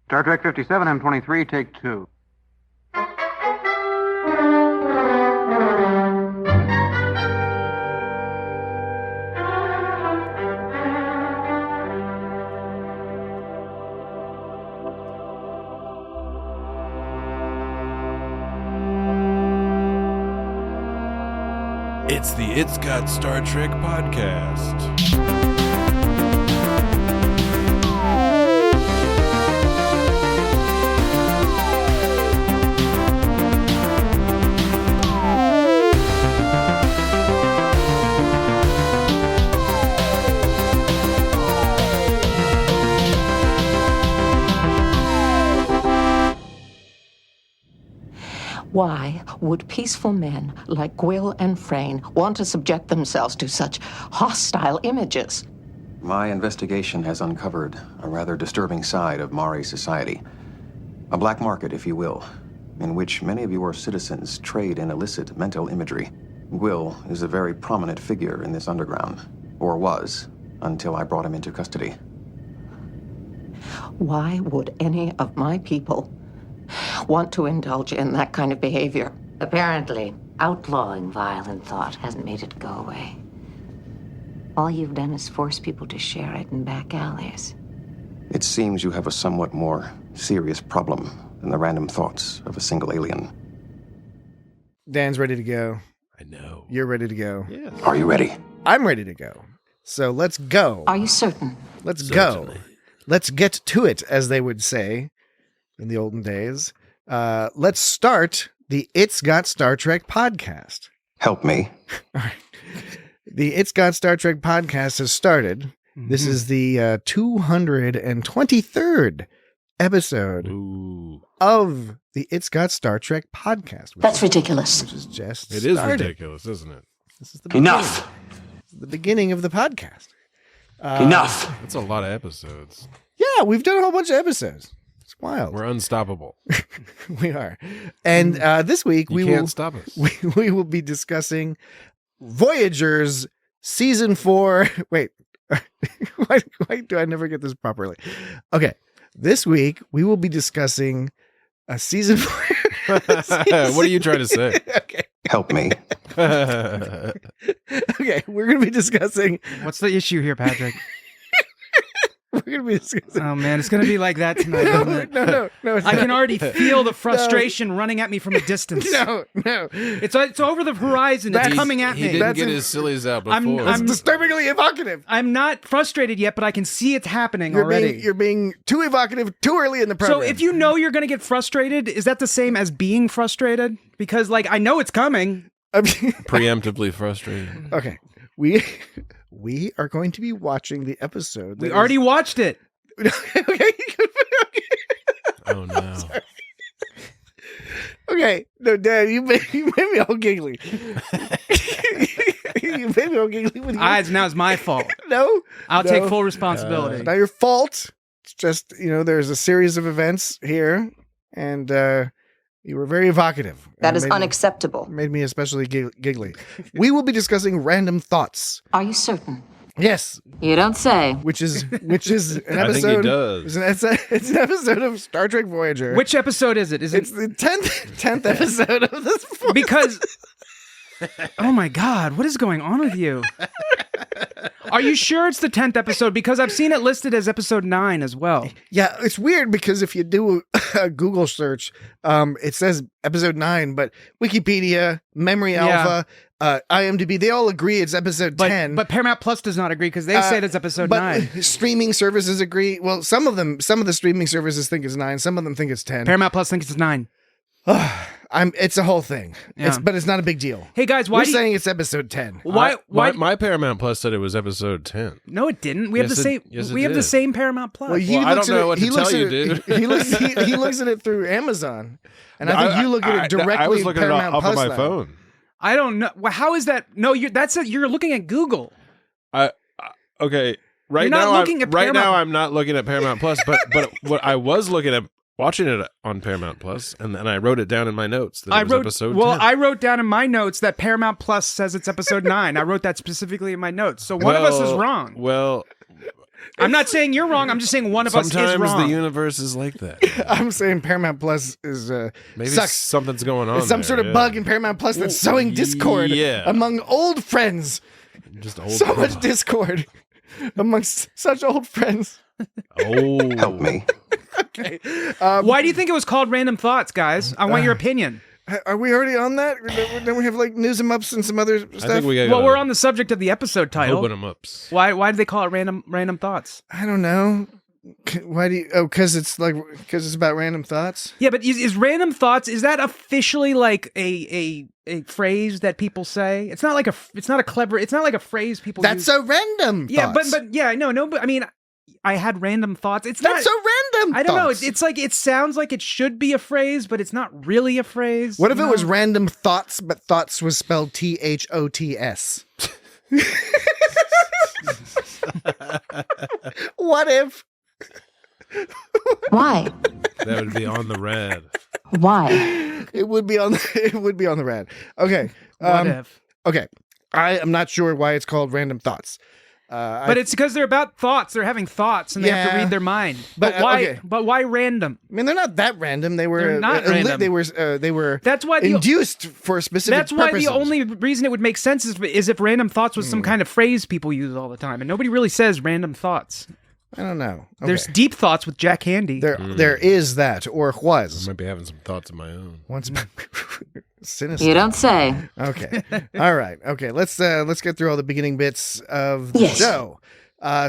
Star Trek 57, M23, take 2. It's the It's Got Star Trek podcast. Why would peaceful men like Gwyll and Frayne want to subject themselves to such hostile images? My investigation has uncovered a rather disturbing side of Mari society. A black market, if you will, in which many of your citizens trade in illicit mental imagery. Gwyll is a very prominent figure in this underground, or was, until I brought him into custody. Why would any of my people want to indulge in that kind of behavior? Apparently, outlawing violent thought hasn't made it go away. All you've done is force people to share it in back alleys. It seems you have a somewhat more serious problem than the random thoughts of a single alien. Dan's ready to go. I know. You're ready to go. Yes. Are you ready? I'm ready to go. So let's go. Are you certain? Let's Certainly. go. Let's get to it, as they would say in the olden days. Let's start the It's Got Star Trek podcast. Help me. All right. The It's Got Star Trek podcast has started. Mm-hmm. This is the 223rd episode of the It's Got Star Trek podcast. That's ridiculous. Which is just It is started. ridiculous, isn't it? This is the Enough. This is the beginning of the podcast. Enough. That's a lot of episodes. Yeah, we've done a whole bunch of episodes. It's wild. We're unstoppable. We are. And this week You we can't will stop us. we will be discussing Voyager's season 4. Wait, why do I never get this properly? Okay, this week we will be discussing a season 4. What are you trying to say? Okay. Help me. Okay, we're going to be discussing. What's the issue here, Patrick? We're going to be discussing. Oh, man, it's going to be like that tonight, isn't it? No. It's I not. can already feel the frustration running at me from a distance. No. It's over the horizon. It's coming at He me. didn't That's get in- his sillies out I'm- before. It's disturbingly evocative. I'm not frustrated yet, but I can see it's happening already. You're being too evocative too early in the program. So if you know you're going to get frustrated, is that the same as being frustrated? Because, I know it's coming. Preemptively frustrated. Okay, we are going to be watching the episode. We already watched it. Okay. Oh, no. Okay. No, Dad, you made me all giggly. You made me all giggly with you. Now it's my fault. No. I'll No. take full responsibility. It's not your fault. It's just, there's a series of events here, and you were very evocative. That is It made unacceptable. Made me especially giggly. We will be discussing random thoughts. Are you certain? Yes, You don't say. which is an episode. I think he does. It's an episode of Star Trek Voyager. Which episode is it? Is It's it the 10th episode of this. because? Oh my God! What is going on with you? Are you sure it's the 10th episode? Because I've seen it listed as episode 9 as well. Yeah, it's weird because if you do a Google search, it says episode 9, but Wikipedia, Memory Alpha, IMDb, they all agree it's episode 10. But Paramount Plus does not agree because they say it's episode 9. Streaming services agree. Well, some of the streaming services think it's 9. Some of them think it's 10. Paramount Plus thinks it's 9. It's a whole thing. Yeah. But it's not a big deal. Hey guys, why We're do you, saying it's episode 10. why My Paramount Plus said it was episode 10. No, it didn't. We have Yes, the same. yes, it we have the did. same Paramount Plus. Well, he Well, I looks don't at know it- what he to looks tell at you, it- dude. He looks at it through Amazon, and I think you look at it directly. I was looking at it Paramount off Plus of my now. phone. I don't know. Well, how is that? No, you're looking at Google. Okay, right You're not now, looking at right now Paramount. I'm not looking at Paramount Plus, but what I was looking at, watching it on Paramount Plus, and then I wrote it down in my notes that it was episode 10. I wrote down in my notes that Paramount Plus says it's episode 9. I wrote that specifically in my notes. So one of us is wrong. Well, I'm not saying you're wrong. I'm just saying one of us is Sometimes wrong. the universe is like that. I'm saying Paramount Plus is Maybe sucks. something's going on. It's some there, sort of bug in Paramount Plus that's sowing discord among old friends. Just old. So much discord amongst such old friends. Oh, Help me. Okay. Why do you think it was called Random Thoughts, guys? I want your opinion. Are we already on that? Don't we have like news and ups and some other stuff? I think we got. Well, we're on the subject of the episode title. Open them ups. Why did they call it Random Thoughts? I don't know. Why do you? Oh, because it's about random thoughts. Yeah, but is Random Thoughts, is that officially like a phrase that people say? It's not like a phrase people That's use. so random. Yeah, thoughts. but yeah, no, but I mean, I had random thoughts. It's That's not so random. I don't know. thoughts. It's like it sounds like it should be a phrase, but it's not really a phrase. What if you it was know? random thoughts, but thoughts was spelled THOTS? What if? Why? That would be on the red. Why? It would be on the rad. Okay. What if? Okay. I am not sure why it's called random thoughts. But it's because they're about thoughts. They're having thoughts, and they have to Yeah. read their mind. But, But why? okay. But why random? I mean, they're not that random. They were They're not random. They were That's why induced for specific That's why purposes. the only reason it would make sense is if random thoughts was some kind of phrase people use all the time, and nobody really says random thoughts. I don't know. Okay. There's deep thoughts with Jack Handy. There is that, or I was might be having some thoughts of my own. once. Sinister. You don't say. Okay. All right. Okay. Let's get through all the beginning bits of the Yes. show.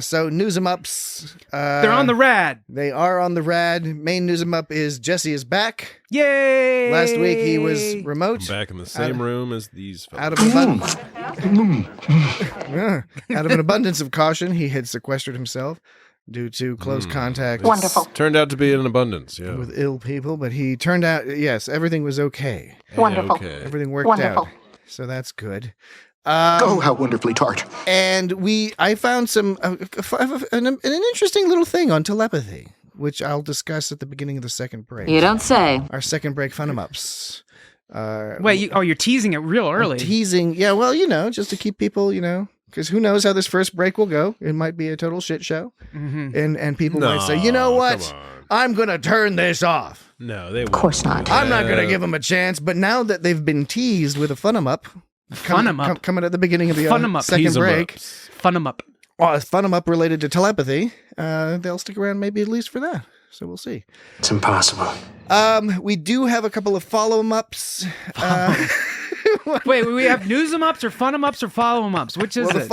So news 'em ups. They're on the rad. They are on the rad. Main news 'em up is Jesse is back. Yay! Last week he was remote. I'm back in the same room as these fellas. Out of abundance. Out of an abundance of caution, he had sequestered himself due to close contact Wonderful. Turned out to be an abundance. Yeah. with ill people, but he turned out, yes, everything was okay. Wonderful. Okay. Everything worked Wonderful. out. So that's good. Oh, how wonderfully tart. And I found some an interesting little thing on telepathy, which I'll discuss at the beginning of the second break. You don't say. Our second break fun 'em ups. Wait, you're teasing it real early. Teasing, yeah. Well, just to keep people, because who knows how this first break will go? It might be a total shit show, and people might say, you know No, what? come on. I'm gonna turn this off. No, they Of course not. I'm not gonna give them a chance. But now that they've been teased with a fun 'em up, coming at the beginning of the Fun 'em up. second Tease 'em break. ups. Fun 'em up. A fun 'em up related to telepathy, they'll stick around maybe at least for that. So we'll see. It's impossible. We do have a couple of follow-em ups. Wait, we have news 'em ups or fun 'em ups or follow 'em ups? Which is Well, it?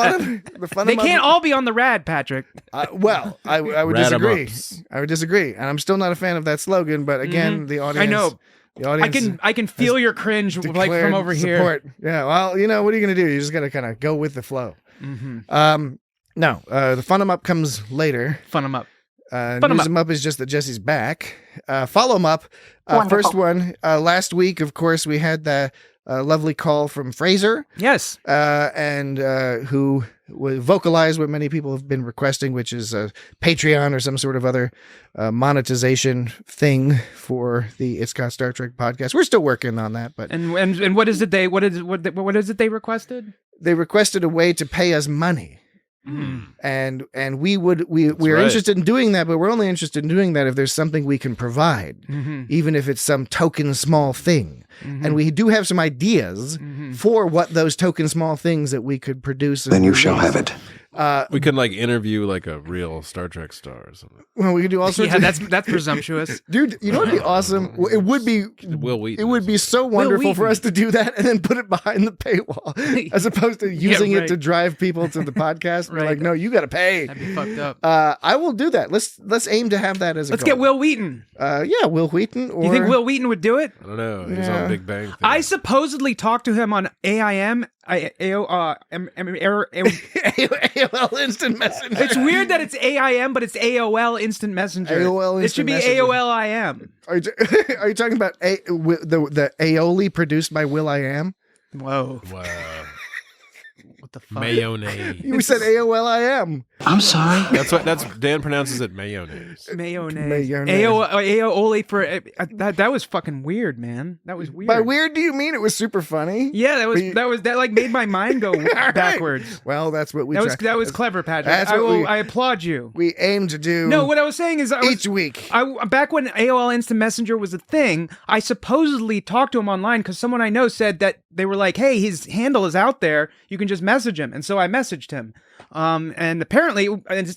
the fun They can't all be on the rad, Patrick. I would Rad 'em disagree. ups. I would disagree, and I'm still not a fan of that slogan. But again, the audience. I know. The audience. I can feel your cringe like declared from over here. support. Yeah. Well, what are you gonna do? You just gotta kind of go with the flow. No, the fun 'em up comes later. Fun 'em up. News 'em 'em up is just that Jesse's back. Follow 'em up. First one last week. Of course, we had the lovely call from Fraser. Yes. And who vocalized what many people have been requesting, which is a Patreon or some sort of other monetization thing for the It's Got Star Trek podcast. We're still working on that, but And what is it what is it they requested? they requested a way to pay us money. And we're right. interested in doing that, but we're only interested in doing that if there's something we can provide, even if it's some token small thing. And we do have some ideas for what those token small things that we could produce. Then you shall have it. We could interview a real Star Trek star or something. Well, we could do all sorts Yeah, of that's presumptuous. dude. You know what'd be awesome? It would be. Will Wheaton. It would be so wonderful for Wheaton. us to do that and then put it behind the paywall, as opposed to using right. it to drive people to the podcast. We're Right. like, no, you got to pay. That'd be fucked up. I will do that. Let's aim to have that as a Let's goal. get Will Wheaton. Yeah, Will Wheaton. Or You think Will Wheaton would do it? I don't know. He's Yeah. on Big Bang Theory. I supposedly talked to him on AIM. AOL Instant Messenger. It's weird that it's AIM, but it's AOL Instant Messenger. AOL It should be Instant Messenger. AOL IM. Are you talking about the aioli produced by Will I Am? Whoa. Wow. What What the fuck? Mayonnaise. You said AOLIM. I'm sorry. That's Dan pronounces it mayonnaise. Mayonnaise. Mayonnaise. Aioli for that was fucking weird, man. That was weird. By weird, do you mean it was super funny? Yeah, that like made my mind go backwards. Well, that's what we. That was clever, Patrick. I applaud you. We aim to do. No, what I was saying is each week. Back when AOL Instant Messenger was a thing, I supposedly talked to him online because someone I know said that they were like, "Hey, his handle is out there. You can just message him." And so I messaged him. And apparently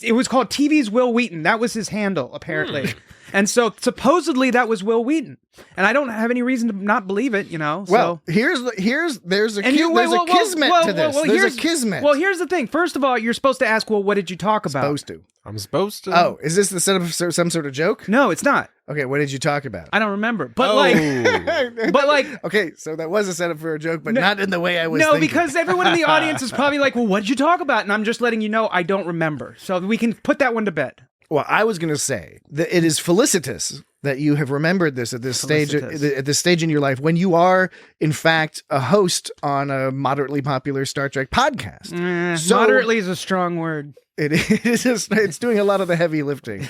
it was called TV's Will Wheaton. That was his handle, apparently. And so supposedly that was Will Wheaton. And I don't have any reason to not believe it, you know. Well, there's a kismet to this. There's a kismet. Well, here's the thing. First of all, you're supposed to ask, well, what did you talk about? I'm supposed to. Oh, is this the setup of some sort of joke? No, it's not. Okay, what did you talk about? I don't remember. But like okay, so that was a setup for a joke, but not in the way I was thinking. Because everyone in the audience is probably like, well, what did you talk about? And I'm just letting you know I don't remember. So we can put that one to bed. Well, I was going to say that it is felicitous that you have remembered this at this stage in your life when you are, in fact, a host on a moderately popular Star Trek podcast. Moderately is a strong word. It's doing a lot of the heavy lifting.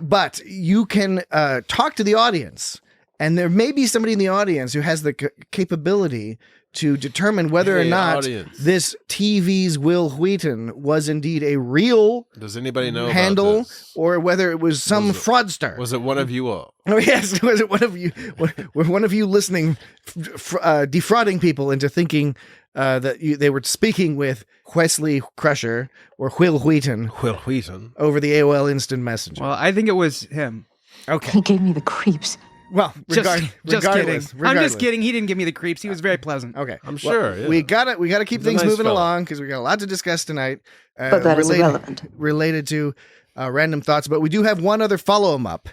But you can talk to the audience, and there may be somebody in the audience who has the capability to determine whether or not this TV's Will Wheaton was indeed a real Does anybody know handle about this? Or whether it was some fraudster. Was it one of you all? Oh, yes. Was it one of you? Were one of you listening, defrauding people into thinking that they were speaking with Wesley Crusher or Will Wheaton over the AOL Instant Messenger? Well, I think it was him. Okay. He gave me the creeps. Well, just kidding. I'm just kidding. He didn't give me the creeps. He was very pleasant. Okay, I'm sure. Yeah. We gotta keep things moving along because we got a lot to discuss tonight. But that is irrelevant. Related to random thoughts, but we do have one other follow-up.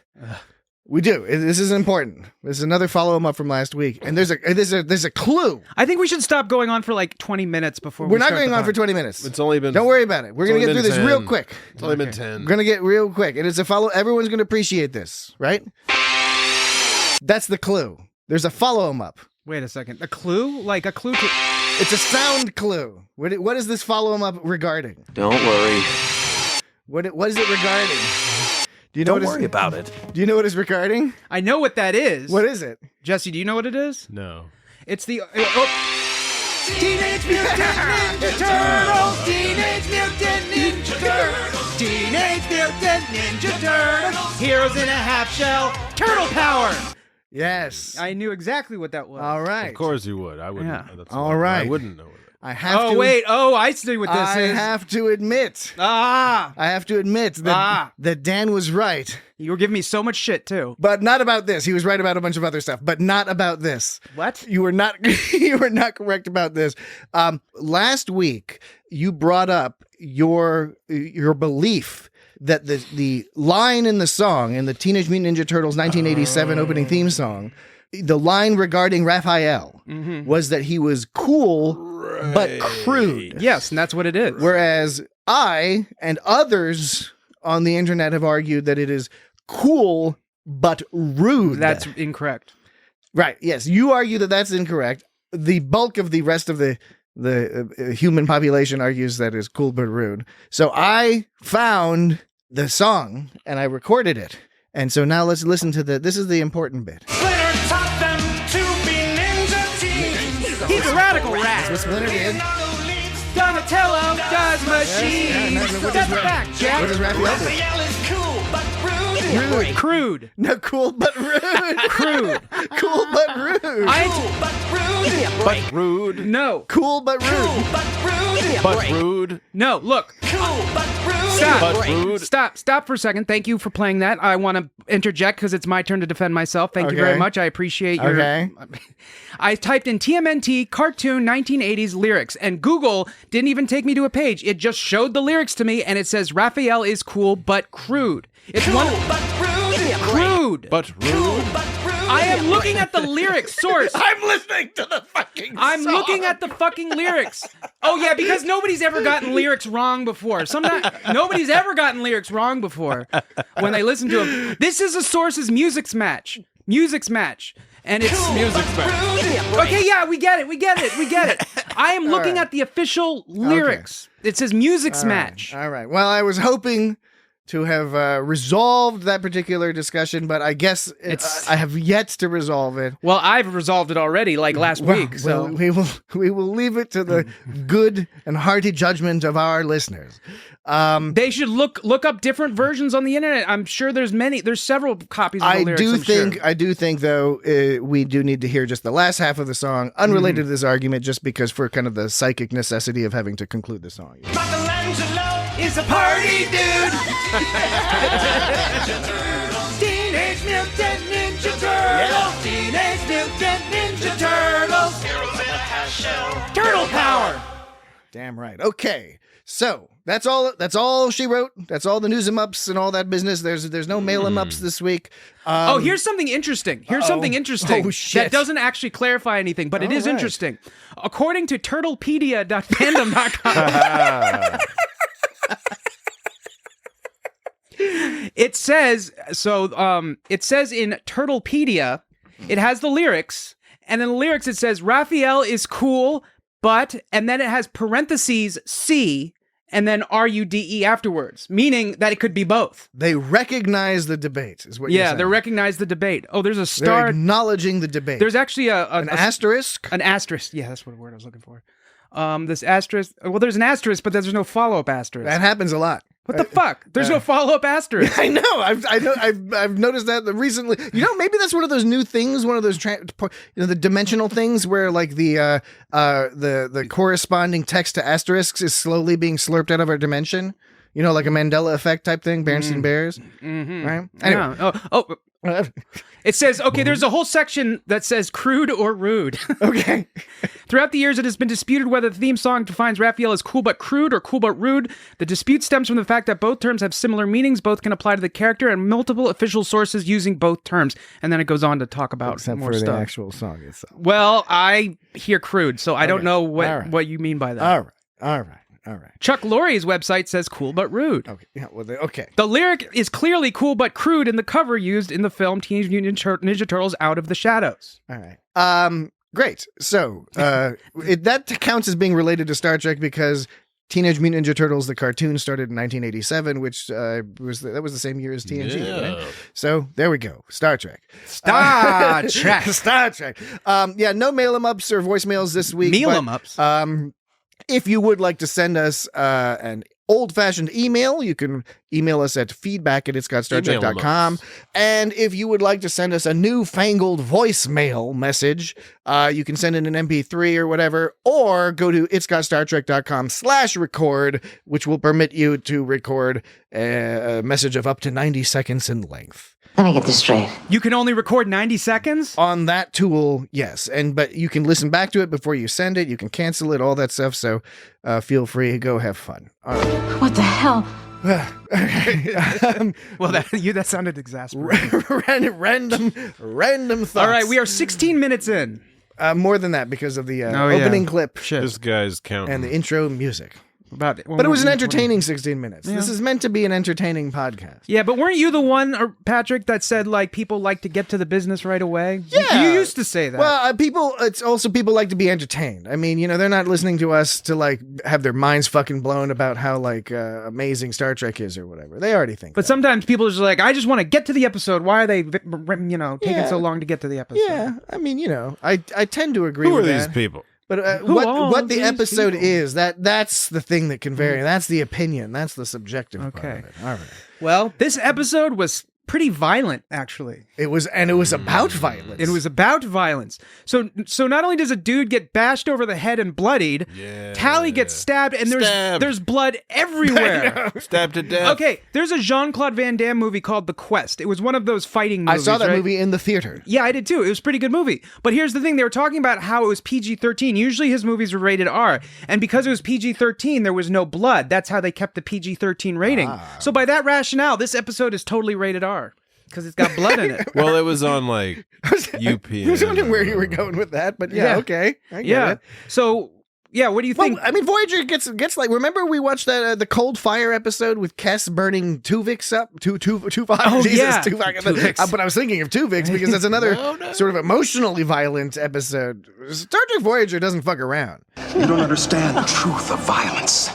We do. This is important. This is another follow-up from last week, and there's a clue. I think we should stop going on for like 20 minutes before. We're not going on for 20 minutes. It's only been. Don't worry about it. We're gonna get through this real quick. It's only been 10. We're gonna get real quick, and it's a follow. Everyone's gonna appreciate this, right? That's the clue. There's a follow-up. Wait a second. A clue? Like a clue to... It's a sound clue. What is this follow-up regarding? Don't worry. What is it regarding? Do you know? Don't worry about it. Do you know what it's regarding? I know what that is. What is it? Jesse, do you know what it is? No. It's the... Teenage Mutant Ninja Turtles! Teenage Mutant Ninja Turtles! Teenage Mutant Ninja Turtles! Heroes in a half shell! Turtle power! Yes. I knew exactly what that was. All right. Of course you would. I wouldn't. Yeah. All right. I wouldn't know it. I have to. I see what this is. I have to admit that Dan was right. You were giving me so much shit too. But not about this. He was right about a bunch of other stuff, but not about this. What? You were not correct about this. Last week you brought up your belief that the line in the song, in the Teenage Mutant Ninja Turtles 1987 opening theme song, the line regarding Raphael was that he was cool but crude. Yes, and that's what it is. Whereas I and others on the internet have argued that it is cool but rude. That's incorrect. Right. Yes, you argue that that's incorrect. The bulk of the rest of the human population argues that is cool but rude. So I found the song and I recorded it. And so now let's listen to this is the important bit. Splinter taught them to be ninja teens. He's a radical rat. That's what Splinter did. Donatello does machines. That's a fact, Jack. What does Raphael do? Raphael is cool but rude. Crude. No, cool but rude. Crude. Cool but rude. But rude. No. Cool but rude. But rude. No, look. Stop. But rude. Stop for a second. Thank you for playing that. I want to interject because it's my turn to defend myself. Thank you very much. I appreciate your... Okay. I typed in TMNT cartoon 1980s lyrics, and Google didn't even take me to a page. It just showed the lyrics to me, and it says Raphael is cool but crude. It's crude. But rude. I am looking at the lyrics source. I'm listening to the fucking I'm song. looking at the fucking lyrics. Oh yeah, because nobody's ever gotten lyrics wrong before. Nobody's ever gotten lyrics wrong before when they listen to them. This is a source's Music's Match. And it's Music's Match. Okay, yeah, we get it. I am looking at the official lyrics. It says music smash. All right. Well, I was hoping to have resolved that particular discussion, but I guess I have yet to resolve it. Well, I've resolved it already, like last week. So we will leave it to the good and hearty judgment of our listeners. They should look up different versions on the internet. I'm sure there's several copies of the lyrics. I do think though we do need to hear just the last half of the song, unrelated to this argument, just because for kind of the psychic necessity of having to conclude the song. Michelangelo is a party dude. Teenage Mutant Ninja Turtles. Teenage Mutant Ninja Turtles. Heroes in a half shell. Turtle power. Damn right. Okay. So that's all she wrote. That's all the news em ups and all that business. There's no mail em ups this week. Here's something interesting. Oh, shit. That doesn't actually clarify anything, but it is interesting. According to turtlepedia.fandom.com, it says in Turtlepedia, it has the lyrics, and in the lyrics it says Raphael is cool, but, and then it has parentheses C, and then RUDE afterwards, meaning that it could be both. They recognize the debate, is what you're saying. Yeah, they recognize the debate. Oh, there's a star. They're acknowledging the debate. There's actually an asterisk? An asterisk. Yeah, that's what word I was looking for. This asterisk. Well, there's an asterisk, but there's no follow-up asterisk. That happens a lot. What the fuck? There's no follow-up asterisk. I know. I've noticed that recently. You know, maybe that's one of those new things. One of those the dimensional things where like the corresponding text to asterisks is slowly being slurped out of our dimension. You know, like a Mandela effect type thing. Berenstain Bears. Mm-hmm. Right. Anyway. Yeah. It says, okay, there's a whole section that says crude or rude. Okay. Throughout the years, it has been disputed whether the theme song defines Raphael as cool but crude or cool but rude. The dispute stems from the fact that both terms have similar meanings, both can apply to the character, and multiple official sources using both terms. And then it goes on to talk about Except more for stuff. The actual song itself. Well, I hear crude, so I don't know what you mean by that. All right. Chuck Lorre's website says cool but rude. Okay. Yeah, well, okay. The lyric is clearly cool but crude in the cover used in the film Teenage Mutant Ninja Turtles Out of the Shadows. All right. Great. So that counts as being related to Star Trek because Teenage Mutant Ninja Turtles, the cartoon, started in 1987, which was the same year as TNG. Yeah. Right? So there we go. Star Trek. Star Trek. Star Trek. No mail 'em ups or voicemails this week. Meal 'em ups. If you would like to send us an old-fashioned email, you can email us at feedback@itsgotstartrek.com. And if you would like to send us a newfangled voicemail message, you can send in an MP3 or whatever, or go to itsgotstartrek.com/record, which will permit you to record a message of up to 90 seconds in length. Let me get this straight. You can only record 90 seconds? On that tool, yes. But you can listen back to it before you send it. You can cancel it, all that stuff. So feel free to go have fun. What the hell? Well, that sounded exasperating. Random thoughts. All right, we are 16 minutes in. More than that because of the opening clip. Shit. This guy's counting. And the intro music. But it was an entertaining 16 minutes. Yeah. This is meant to be an entertaining podcast. Yeah, but weren't you the one, Patrick, that said like people like to get to the business right away? Yeah, you used to say that. Well, it's also people like to be entertained. I mean, they're not listening to us to like have their minds fucking blown about how like amazing Star Trek is or whatever. They already think. But sometimes people are just like, I just want to get to the episode. Why are they, taking so long to get to the episode? Yeah, I mean, I tend to agree. Who with are that. these people? But what the episode is, that's the thing that can vary. That's the opinion. That's the subjective part of it. All right. Well, this episode was pretty violent, actually. It was about violence. It was about violence. So not only does a dude get bashed over the head and bloodied, Tally gets stabbed, and there's blood everywhere. Stabbed to death. Okay, there's a Jean-Claude Van Damme movie called The Quest. It was one of those fighting movies. I saw that movie in the theater. Yeah, I did too. It was a pretty good movie. But here's the thing. They were talking about how it was PG-13. Usually his movies were rated R. And because it was PG-13, there was no blood. That's how they kept the PG-13 rating. So by that rationale, this episode is totally rated R. Because it's got blood in it. Well, it was on like UP. I was wondering where you were going with that, but yeah. Okay. I get it. So what do you think? Well, I mean, Voyager gets like. Remember, we watched that the Cold Fire episode with Kes burning Tuvix up. Tuvok. Oh, Jesus, yeah. Tuvok. But I was thinking of Tuvix because that's another sort of emotionally violent episode. Star Trek Voyager doesn't fuck around. You don't understand the truth of violence.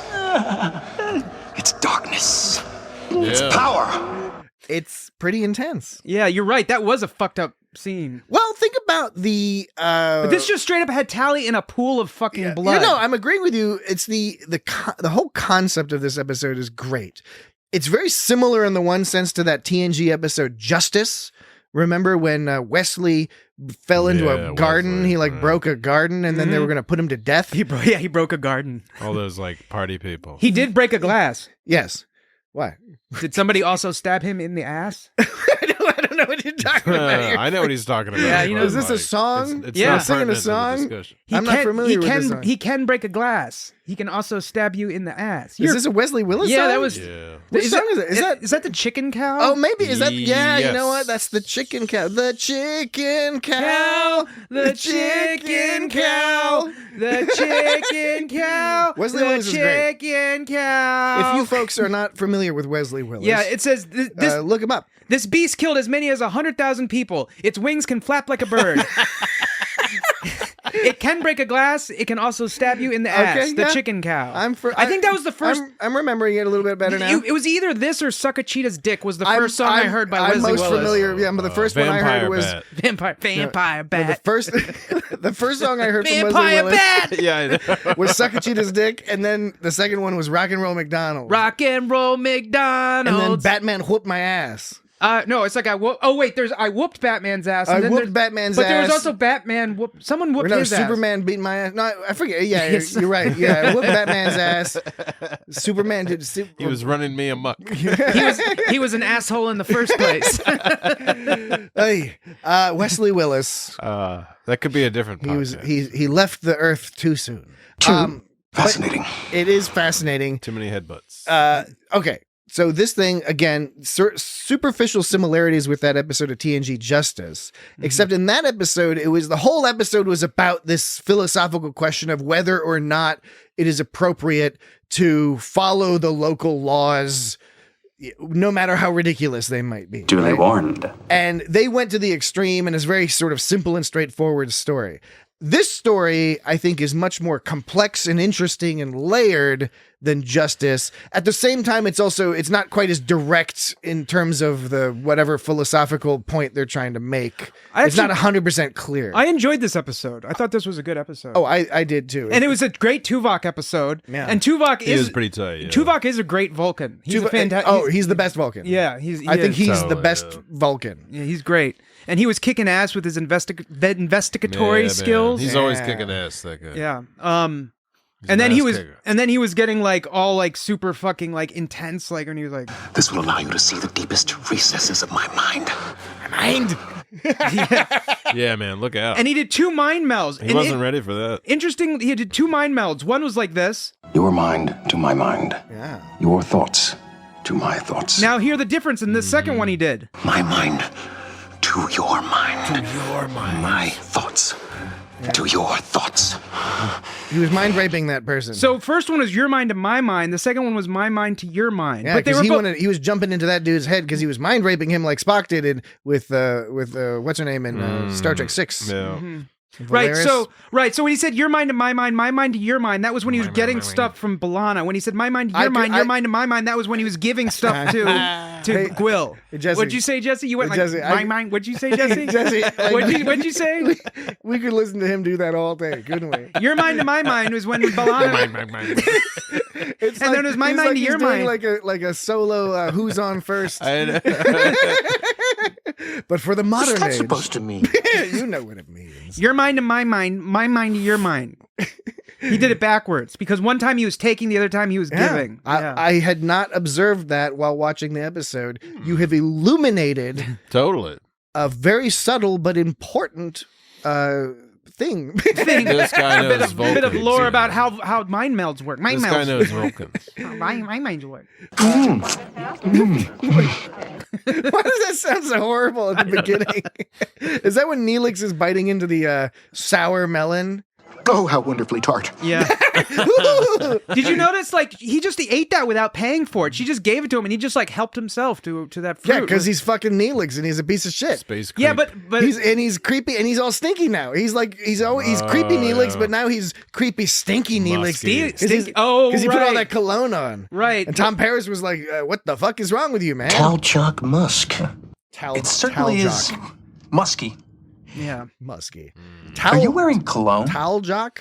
It's darkness. It's power. It's pretty intense. Yeah, you're right. That was a fucked up scene. Well, think about the. But this just straight up had Tally in a pool of fucking blood. No, I'm agreeing with you. It's the whole concept of this episode is great. It's very similar in the one sense to that TNG episode Justice. Remember when Wesley fell into a garden? Wesley, he like broke a garden, and then they were going to put him to death. He broke a garden. All those like party people. He did break a glass. Yes. Why? Did somebody also stab him in the ass? I don't know what you're talking about here. I know what he's talking about. Yeah, you know, is this a song? It's Yeah. not Singing a pertinent to the song? discussion. I'm not familiar with this song. He can break a glass. He can also stab you in the ass. Is this a Wesley Willis song? Yeah, that was. Yeah. Which song is it? Is that the chicken cow? Oh, maybe. Is that? Yeah, you know Yes. what? That's the chicken cow. The chicken cow. The chicken cow. The chicken cow. Wesley Willis is great. Chicken cow. If you folks are not familiar with Wesley Willis, Yeah, it says this. look him up. This beast killed as many as 100,000 people. Its wings can flap like a bird. It can break a glass. It can also stab you in the ass. The yeah. chicken cow. I think that was the first. I'm remembering it a little bit better now. It was either this or "Suck a Cheetah's Dick" was the first song I heard by I'm Wesley most Willis. familiar. Yeah, but the first one I heard was Vampire no, Bat. the first song I heard from Wesley Vampire Willis Bat. Yeah, I know. was "Suck a Cheetah's Dick," and then the second one was "Rock and Roll McDonald." Rock and Roll McDonald's. And then Batman whooped my ass. No, it's like I whooped. Oh wait, I whooped Batman's ass. And I then whooped Batman's but ass. there was also Batman. Someone whooped his ass. Superman beat my ass. No, I forget. Yeah, you're right. Yeah, I whooped Batman's ass. Superman did. He was running me amok. He was an asshole in the first place. Hey, Wesley Willis. That could be a different podcast. He left the Earth too soon. Fascinating. It is fascinating. Too many headbutts. Okay. So this thing, again, superficial similarities with that episode of TNG Justice, except in that episode, the whole episode was about this philosophical question of whether or not it is appropriate to follow the local laws, no matter how ridiculous they might be. Duly warned. And they went to the extreme, and it's a very sort of simple and straightforward story. This story, I think, is much more complex and interesting and layered than Justice. At the same time, it's not quite as direct in terms of the whatever philosophical point they're trying to make. It's not 100% clear. I enjoyed this episode. I thought this was a good episode. Oh, I did too. And it was a great Tuvok episode. Yeah. And Tuvok is pretty tight. Yeah. Tuvok is a great Vulcan. He's a fantastic. Oh, he's the best Vulcan. Yeah, I think he's the Totally, best yeah. Vulcan. Yeah, he's great. And he was kicking ass with his investigatory Yeah, skills. Man. He's always kicking ass, that guy. Yeah. He's And an then ass he was getting like all like super fucking like intense, like, and he was like, This will allow you to see the deepest recesses of my mind. Yeah, man, look out. and he did 2 mind melds. He wasn't ready for that. Interesting, he did 2 mind melds. One was like this. Your mind to my mind. Yeah. Your thoughts to my thoughts. Now hear the difference in the second one he did. My mind to your mind. To your mind. My thoughts to your thoughts. He was mind raping that person. So first one was your mind to my mind. The second one was my mind to your mind. Yeah, but they because were he was jumping into that dude's head because he was mind raping him like Spock did with what's her name in Star Trek 6. Yeah. Mm-hmm. Right, so when he said your mind to my mind to your mind, that was when he was getting stuff from Balana. When he said my mind to your mind to my mind, that was when he was giving stuff to Gwil. Hey, Jesse. What'd you say, Jesse? You went like Jesse, my mind. What'd you say, Jesse? Jesse, What'd you say? We could listen to him do that all day, couldn't we? Your mind to my mind was when Balana. It's And then it was my mind to your mind. like a solo Who's On First. I know. But for the modern What's that age. supposed to mean? You know what it means. Your mind to my mind to your mind. He did it backwards because one time he was taking, the other time he was giving. I had not observed that while watching the episode. You have illuminated Totally. a very subtle but important thing. This guy knows A bit of Vulcans, lore yeah. about how mind melds work. Mind This guy melds. knows Vulcans. My mind's work. Why does that sound so horrible at the beginning? Is that when Neelix is biting into the sour melon? Oh, how wonderfully tart. Yeah. Did you notice, like, he just ate that without paying for it? She just gave it to him, and he just, like, helped himself to that fruit. Yeah, because he's fucking Neelix, and he's a piece of shit. Space creep. Yeah, but he's creepy, and he's all stinky now. He's like, he's creepy Neelix, but now he's creepy, stinky Neelix. Because he put all that cologne on. Right. And Tom Paris was like, what the fuck is wrong with you, man? Talchalk musk. It certainly is musky. Yeah. Musky. Are you wearing cologne? Talchalk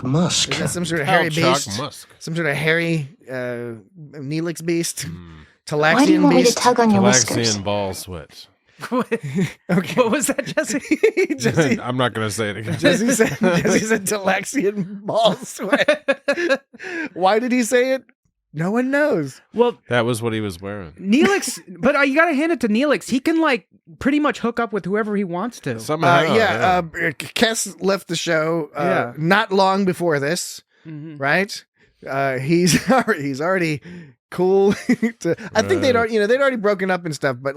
musk. Is that some sort of hairy beast? Musk. Some sort of hairy Neelix beast? Talaxian Why do you want me to beast? tug on your whiskers? Talaxian ball sweat. Okay. What was that, Jesse? I'm not going to say it again. Jesse said Talaxian ball sweat. Why did he say it? No one knows. Well, that was what he was wearing. Neelix, but you got to hand it to Neelix. He can, like, pretty much hook up with whoever he wants to. Somehow. Kess left the show not long before this, right? He's already cool. I think they'd already broken up and stuff, but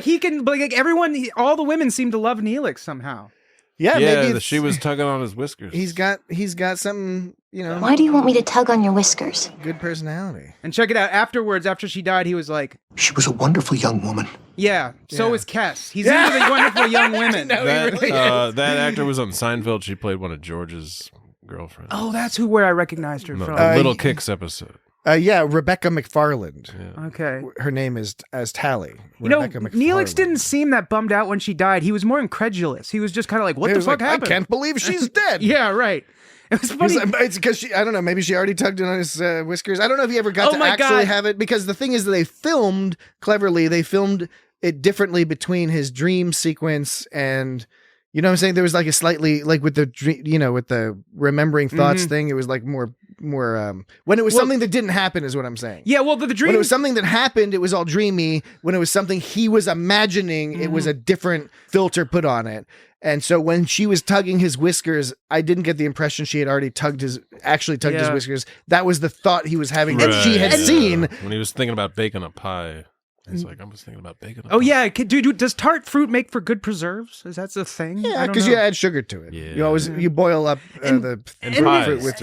he can. But like everyone, all the women seem to love Neelix somehow. Yeah, maybe she was tugging on his whiskers. He's got something, Why do you want me to tug on your whiskers? Good personality. And check it out. Afterwards, after she died, he was like, "She was a wonderful young woman." Yeah. So is Kess. He's into the wonderful young women. That actor was on Seinfeld. She played one of George's girlfriends. Oh, that's where I recognized her from. The Little Kicks episode. Rebecca McFarland. Yeah. Okay. Her name is as Tally. Rebecca Neelix didn't seem that bummed out when she died. He was more incredulous. He was just kind of like, what the fuck happened? I can't believe she's dead. Yeah, right. It was funny. It's because I don't know, maybe she already tugged it on his whiskers. I don't know if he ever got to actually have it, because the thing is that they filmed it differently between his dream sequence and, you know what I'm saying? There was like a slightly, like with the dream, with the remembering thoughts thing, it was like more when it was something that didn't happen is what I'm saying. Yeah, well, the dream. When it was something that happened, it was all dreamy. When it was something he was imagining, it was a different filter put on it. And so when she was tugging his whiskers, I didn't get the impression she had already tugged his whiskers. That was the thought he was having that she had seen. When he was thinking about baking a pie. He's like, I was thinking about baking a pie. Oh, yeah. Dude, does tart fruit make for good preserves? Is that the thing? Yeah, because you add sugar to it. Yeah. You boil up the fruit with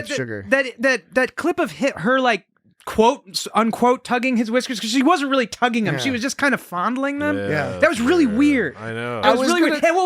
sugar. That clip of her, like, quote unquote tugging his whiskers, because she wasn't really tugging them. She was just kind of fondling them. Yeah. That was really weird. I know. That was really weird. And what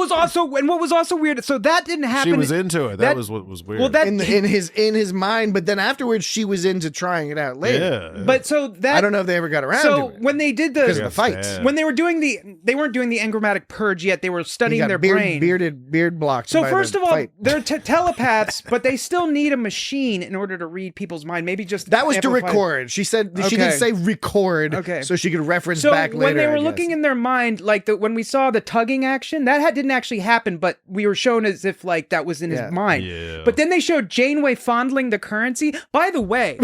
was also weird, so that didn't happen. She was into it. That was what was weird. Well, in his mind, but then afterwards she was into trying it out later. Yeah. But so that I don't know if they ever got around to it. When they did because of the fights. When they were doing they weren't doing the engrammatic purge yet. They were studying their brain. Beard blocked. So first of all, they're telepaths, but they still need a machine in order to read people's mind. Maybe just that was to record. She said she did say record, so she could reference back later. So when they were looking in their mind, like when we saw the tugging action, that didn't actually happen, but we were shown as if like that was in his mind. Yeah. But then they showed Janeway fondling the currency. By the way.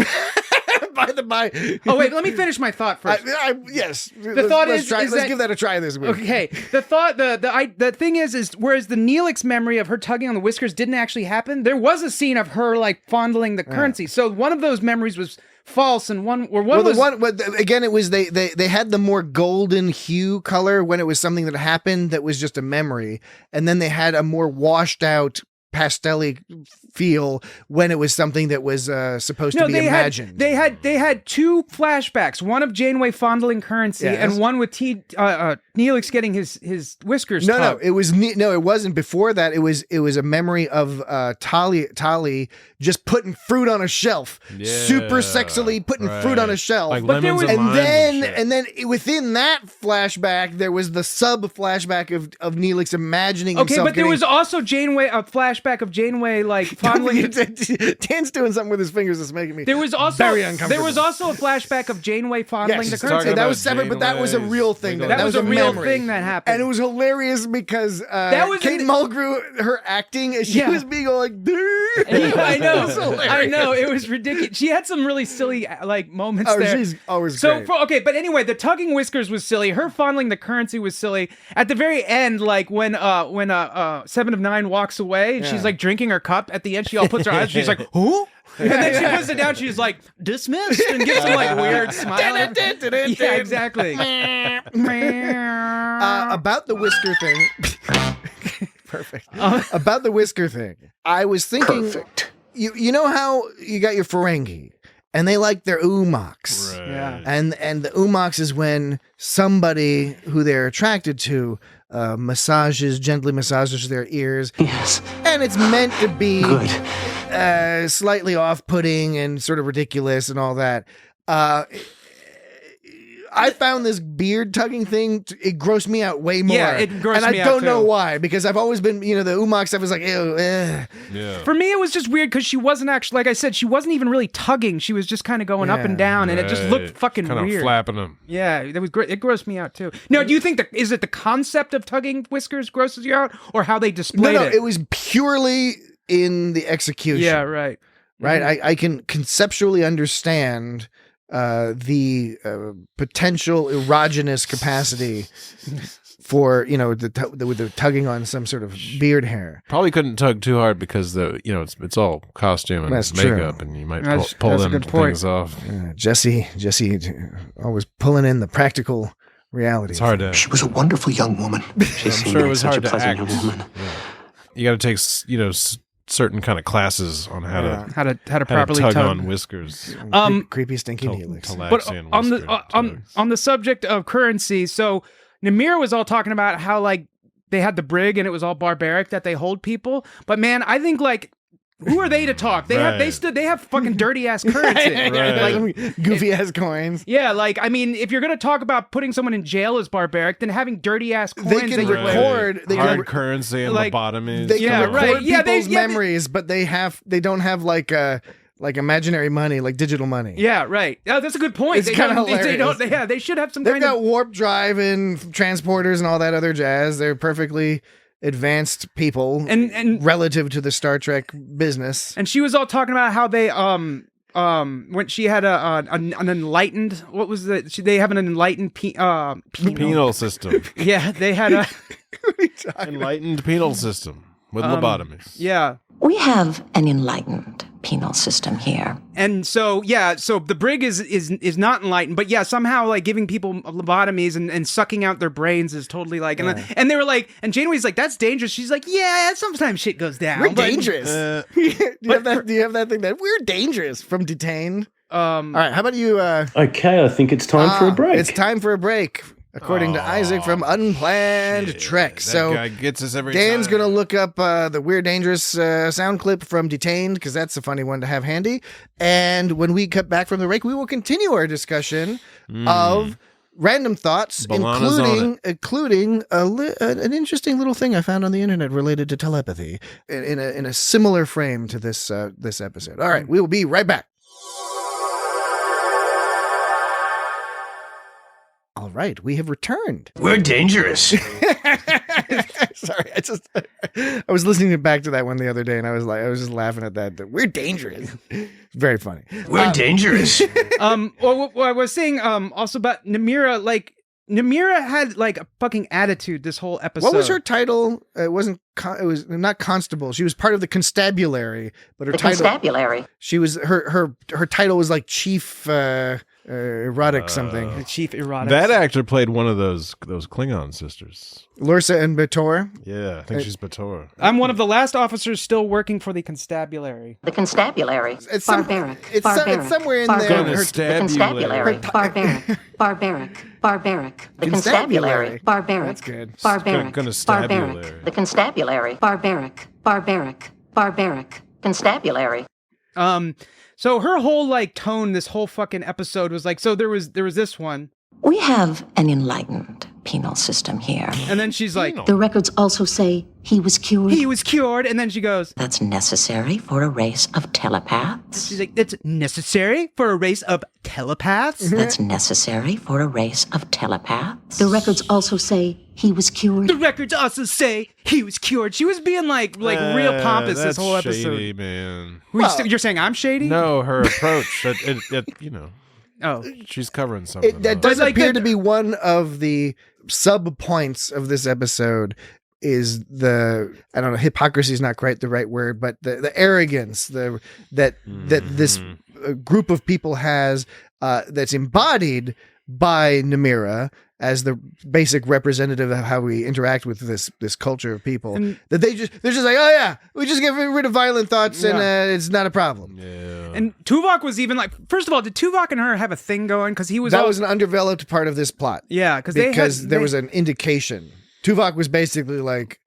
By the by. Oh wait, let me finish my thought first. Yes. The thought is let's give that a try this week. Okay. The thought the thing is whereas the Neelix memory of her tugging on the whiskers didn't actually happen, there was a scene of her like fondling the currency. So one of those memories was false, and again, it was they had the more golden hue color when it was something that happened that was just a memory, and then they had a more washed out pastel-y feel when it was something that was supposed to be imagined. They had two flashbacks, one of Janeway fondling currency and one with Neelix getting his whiskers tugged. It wasn't. Before that, it was a memory of Tali just putting fruit on a shelf, super sexily putting fruit on a shelf. Like lemons and then within that flashback, there was the sub flashback of Neelix imagining himself. Okay, but there was also a flashback of Janeway like fondling. Dan's doing something with his fingers that's making me very uncomfortable. There was also a flashback of Janeway fondling the currency. That was separate, but that was a real thing. That was a real thing that happened, and it was hilarious because Kate Mulgrew, her acting, she was being all like, I know, it was ridiculous. She had some really silly like moments there. She's always great. But anyway, the tugging whiskers was silly. Her fondling the currency was silly. At the very end, like when 7 of 9 walks away, and she's like drinking her cup. At the end, she all puts her eyes. She's like, who? And then she puts it down. She's like, dismissed, and gives some like weird smile. Yeah, exactly. About the whisker thing. Perfect. About the whisker thing, I was thinking, Perfect. You know how you got your Ferengi, and they like their umox. Right. Yeah. And the umox is when somebody who they're attracted to gently massages their ears. Yes. And it's meant to be Good. slightly off-putting and sort of ridiculous and all that. I found this beard tugging thing, it grossed me out way more. Yeah, it grossed and me I out, don't know too. why, because I've always been, the umox stuff is like, ew, Yeah. For me, it was just weird because she wasn't actually, like I said, she wasn't even really tugging. She was just kind of going up and down, and it just looked fucking kind weird. of flapping them. Yeah, it was great. It grossed me out too. Now, do you think is it the concept of tugging whiskers grosses you out, or how they displayed No, it? it was purely in the execution. Yeah, right. Right? I can conceptually understand the potential erogenous capacity for, with the tugging on some sort of beard hair. Probably couldn't tug too hard because it's all costume and That's true. makeup, and you might That's pull a them good point. things off. Jesse always pulling in the practical reality. It's hard to. She was a wonderful young woman. She I'm seemed sure it like was such hard a to pleasant act. young woman. You got to take certain kind of classes on how to How to properly tug tug on whiskers. Creepy, stinky Neelix. Telexian But whisker on the subject of currency, so Namira was all talking about how like they had the brig and it was all barbaric that they hold people. But man, I think like who are they to talk? They have fucking dirty ass currency. Right. Like goofy ass coins. Yeah, like I mean, if you're gonna talk about putting someone in jail as barbaric, then having dirty ass coins They can that you record. They hard can, currency and like, lobotomies. they can Yeah, record right. Yeah, people's they- memories, but they don't have like imaginary money, like digital money. Yeah, right. Oh, that's a good point. It's kinda hilarious. They should have some They've kind got of. warp drive and transporters and all that other jazz. They're perfectly advanced people And relative to the Star Trek business. and she was all talking about how they when she had an enlightened they have an enlightened penal system. Yeah, they had a Enlightened penal system with lobotomies. yeah. We have an enlightened penal system here. And so the brig is not enlightened, but yeah, somehow like giving people lobotomies and sucking out their brains is totally like and they were like, and Janeway's like, that's dangerous. She's like, yeah, sometimes shit goes down. We're but- dangerous. do you have that thing that we're dangerous from Detained? All right, how about you? Okay, I think it's time for a break. It's time for a break, according to Isaac from Unplanned Trek. That So guy gets us every Dan's time. going to look up the Weird Dangerous sound clip from Detained, because that's a funny one to have handy. And when we cut back from the break, we will continue our discussion of random thoughts, Balana's on including an interesting little thing I found on the internet related to telepathy in a similar frame to this episode. All right, we will be right back. All right, we have returned. We're dangerous. Sorry, I was listening back to that one the other day, and I was just laughing at that. We're dangerous. Very funny. We're dangerous. Well, I was saying also about Namira, like Namira had like a fucking attitude this whole episode. What was her title? It was not constable. She was part of the constabulary, but her The title. constabulary. She was her title was like chief erotic something. The chief erotic? That actor played one of those Klingon sisters. Lursa and Bator. Yeah, I think she's Bator. I'm one of the last officers still working for the constabulary. The constabulary. It's Barbaric. It's Barbaric. somewhere in Barbaric. there. Gonna Her- stab The constabulary. you later. Barbaric. Barbaric. Barbaric. The Constabulary. constabulary. Barbaric. That's good. Barbaric. Gonna stab you Barbaric. later. The constabulary. Barbaric. Barbaric. Barbaric. Constabulary. So her whole like tone this whole fucking episode was like, so there was this one, We have an enlightened penal system here. and then she's like, The records also say he was cured. he was cured, and then she goes, That's necessary for a race of telepaths. she's like, that's necessary for a race of telepaths. That's necessary for a race of telepaths. The records also say he was cured. The records also say he was cured. She was being like real pompous this That's whole episode. shady, man. You're saying I'm shady? No, her approach. Oh, She's covering something. That up. does But, like, appear the- to be one of the sub points of this episode. Is I don't know, hypocrisy is not quite the right word, but the arrogance that this group of people has that's embodied by Namira as the basic representative of how we interact with this culture of people, and that they're just like, oh yeah, we just get rid of violent thoughts and it's not a problem. Yeah. And Tuvok was even like, first of all, did Tuvok and her have a thing going? Because he was was an undeveloped part of this plot. Yeah, because there was an indication. Tuvok was basically like,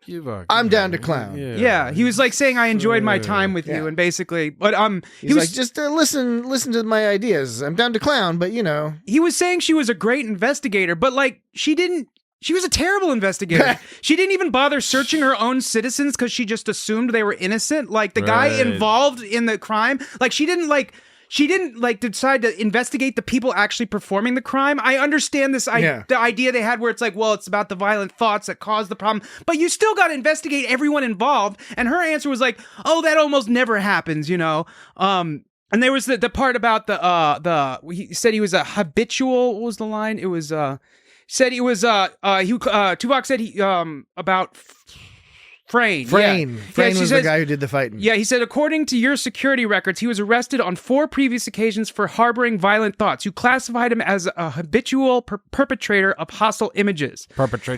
I'm down to clown. Yeah, he was like saying, I enjoyed my time with you, and basically, but he was like, just listen to my ideas. I'm down to clown, but he was saying she was a great investigator, but like she was a terrible investigator. She didn't even bother searching her own citizens because she just assumed they were innocent. Like the guy involved in the crime, like she didn't decide to investigate the people actually performing the crime. I understand this the idea they had where it's like, well, it's about the violent thoughts that caused the problem, but you still got to investigate everyone involved. And her answer was like, oh, that almost never happens, And there was the part about he said he was a habitual. What was the line? It was Tuvok said he about Frayne. Frayne was the guy who did the fighting. Yeah, he said, according to your security records, he was arrested on 4 previous occasions for harboring violent thoughts. You classified him as a habitual perpetrator of hostile images.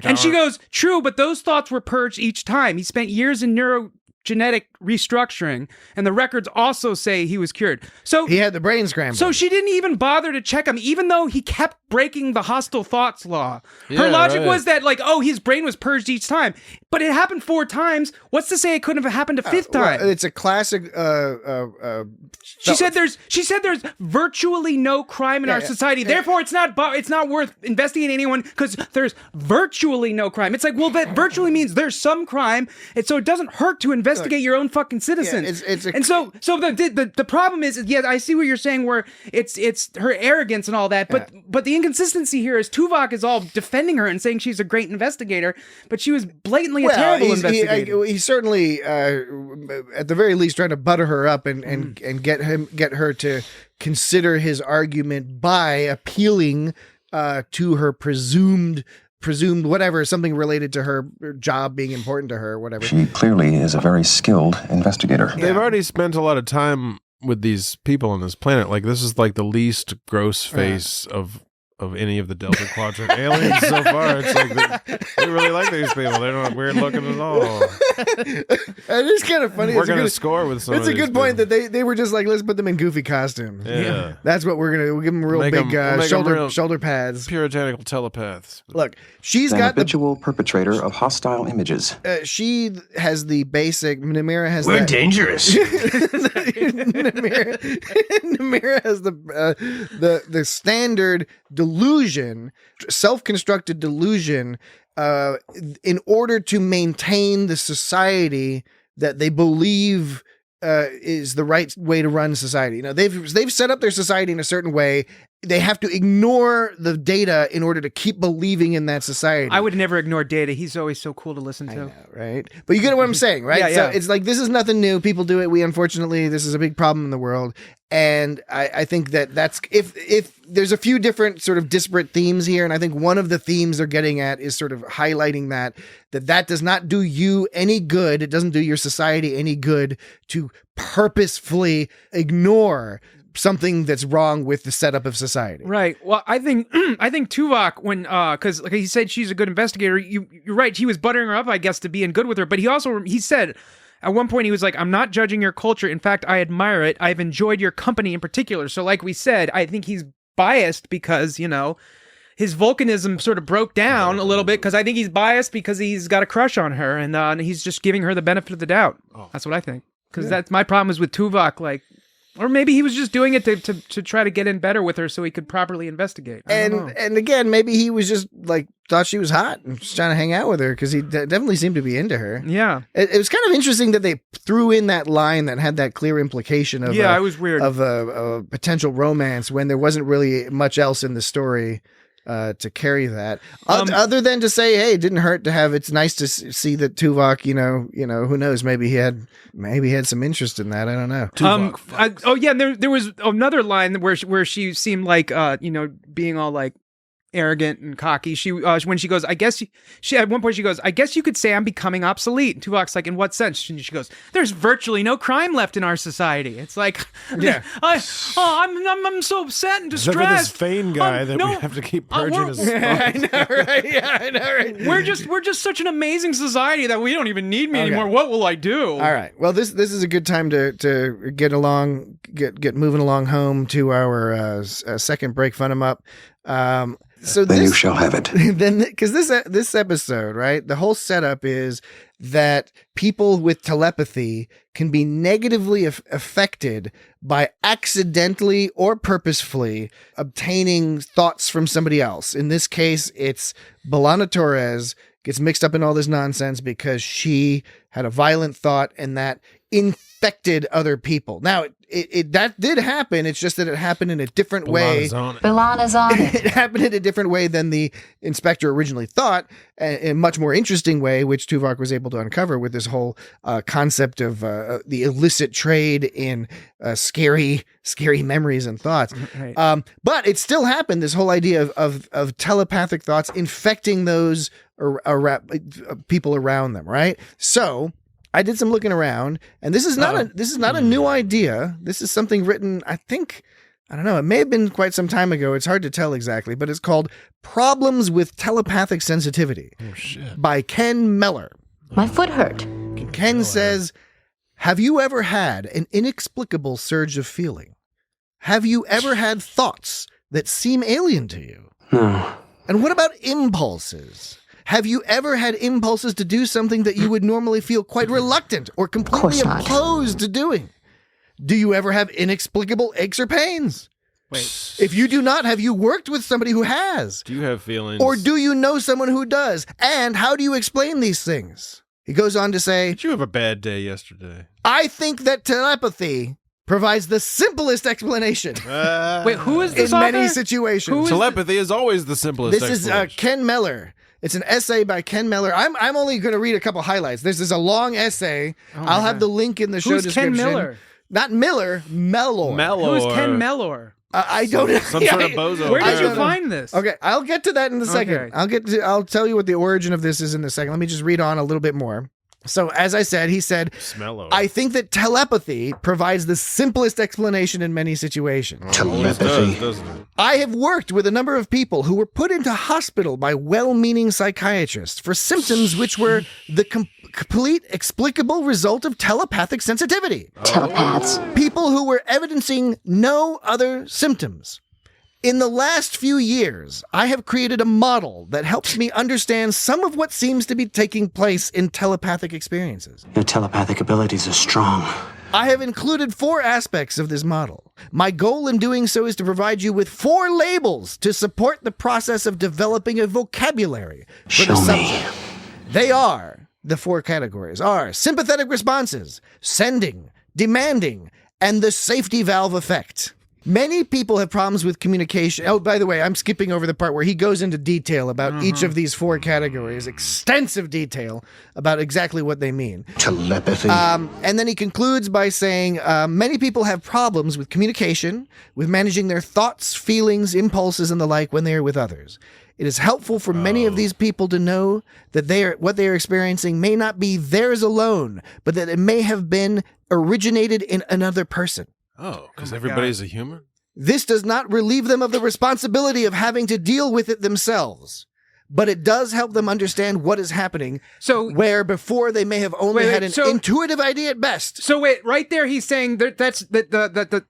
And she goes, true, but those thoughts were purged each time. He spent years in neurogenetic restructuring, and the records also say he was cured. So he had the brain scrambled. So she didn't even bother to check him, even though he kept breaking the hostile thoughts law. Her logic was that, like, oh, his brain was purged each time. But it happened 4 times. What's to say it couldn't have happened a 5th time? Well, it's a classic. She said there's virtually no crime in our society. Therefore, it's not worth investigating anyone because there's virtually no crime. It's like, well, that virtually means there's some crime, and so it doesn't hurt to investigate your own fucking citizens. So the problem is, I see what you're saying, where it's her arrogance and all that, but the inconsistency here is Tuvok is all defending her and saying she's a great investigator, but she was blatantly a terrible investigator. He's certainly, at the very least, trying to butter her up and get her to consider his argument by appealing to her presumed whatever, something related to her job being important to her, whatever. She clearly is a very skilled investigator. They've already spent a lot of time with these people on this planet. Like, this is like the least gross face of any of the Delta Quadrant aliens so far. It's like they really like these people. They're not weird looking at all. It is kind of funny. We're going to score with some. It's a good point that they were just like, let's put them in goofy costumes. Yeah. That's what we'll give them real big shoulder pads. Puritanical telepaths. Look, she's got habitual perpetrator of hostile images. She has the basic. Namira has. We're dangerous. Namira has the standard delusion, self-constructed delusion, in order to maintain the society that they believe is the right way to run society. They've set up their society in a certain way. They have to ignore the data in order to keep believing in that society. I would never ignore data. He's always so cool to listen to. I know, right? But you get what I'm saying, right? So it's like, this is nothing new. People do it. This is a big problem in the world. And I think that's, if there's a few different sort of disparate themes here, and I think one of the themes they're getting at is sort of highlighting that does not do you any good. It doesn't do your society any good to purposefully ignore something that's wrong with the setup of society. Right. Well, I think Tuvok, when because like he said she's a good investigator, you're right, he was buttering her up, I guess, to being good with her, but he said at one point, he was like, I'm not judging your culture. In fact, I admire it. I've enjoyed your company in particular. So like we said, I think he's biased because, his volcanism sort of broke down a little bit, because I think he's biased because he's got a crush on her, and he's just giving her the benefit of the doubt. That's what I think. Because that's my problem is with Tuvok, like, or maybe he was just doing it to try to get in better with her so he could properly investigate. And again, maybe he was just like, thought she was hot and just trying to hang out with her, because he definitely seemed to be into her. Yeah. It was kind of interesting that they threw in that line that had that clear implication of it was weird. Of a potential romance when there wasn't really much else in the story to carry that, other than to say, hey, it didn't hurt to have. It's nice to see that Tuvok, who knows, maybe he had some interest in that. I don't know. Tuvok, there was another line where she seemed like, being all like, arrogant and cocky. She when she goes, I guess she at one point she goes, I guess you could say I'm becoming obsolete. And Tuvok's like, in what sense? And she goes, there's virtually no crime left in our society. It's like, Yeah. I'm so upset and Except for this distressed. Fane guy that we have to keep purging his I know, right? Yeah, I know, right? We're just such an amazing society that we don't even need me Okay. anymore. What will I do? All right. Well, this is a good time to get moving along home to our second break. Fun 'em up. So Then you shall have it. Then, because this episode, right, the whole setup is that people with telepathy can be negatively affected by accidentally or purposefully obtaining thoughts from somebody else. In this case, it's B'Elanna Torres gets mixed up in all this nonsense because she had a violent thought and that infected other people. Now, it that did happen. It's just that it happened in a different way. B'Elanna's on it. It happened in a different way than the inspector originally thought, a much more interesting way, which Tuvok was able to uncover with this whole concept of the illicit trade in scary memories and thoughts. Right. But it still happened, this whole idea of telepathic thoughts infecting those people around them, right? So I did some looking around, and this is not a new idea. This is something written, I don't know, it may have been quite some time ago. It's hard to tell exactly, but it's called Problems with Telepathic Sensitivity by Ken Meller. My foot hurt. Ken says, have you ever had an inexplicable surge of feeling? Have you ever had thoughts that seem alien to you? No. And what about impulses? Have you ever had impulses to do something that you would normally feel quite reluctant or completely opposed to doing? Do you ever have inexplicable aches or pains? Wait. If you do not, have you worked with somebody who has? Do you have feelings? Or do you know someone who does? And how do you explain these things? He goes on to say, Did you have a bad day yesterday? I think that telepathy provides the simplest explanation. Wait, who is this in many author? situations. Telepathy is always the simplest This is explanation. Ken Meller. It's an essay by Ken Meller. I'm only going to read a couple highlights. This is a long essay. I'll have the link in the show Who's description. Ken Miller? Not Miller, Mellor. Mellor. Who's Ken Mellor? I don't know. Some sort of bozo. Where did you know. find this? Okay, I'll get to that in a second. Okay. I'll tell you what the origin of this is in a second. Let me just read on a little bit more. So, as I said, he said, Smello. I think that telepathy provides the simplest explanation in many situations. Telepathy. Doesn't it? I have worked with a number of people who were put into hospital by well-meaning psychiatrists for symptoms which were the complete explicable result of telepathic sensitivity. Telepaths. People who were evidencing no other symptoms. In the last few years, I have created a model that helps me understand some of what seems to be taking place in telepathic experiences. Your telepathic abilities are strong. I have included 4 aspects of this model. My goal in doing so is to provide you with 4 labels to support the process of developing a vocabulary for the Show me. subject. They are, the 4 categories are sympathetic responses, sending, demanding, and the safety valve effect. Many people have problems with communication. Oh, by the way, I'm skipping over the part where he goes into detail about each of these 4 categories, extensive detail about exactly what they mean. Telepathy. And then he concludes by saying, many people have problems with communication, with managing their thoughts, feelings, impulses, and the like when they are with others. It is helpful for many of these people to know that what they are experiencing may not be theirs alone, but that it may have been originated in another person. Oh, because everybody's a human? This does not relieve them of the responsibility of having to deal with it themselves, but it does help them understand what is happening. So where before they may have only had an intuitive idea at best. So wait, right there, he's saying that the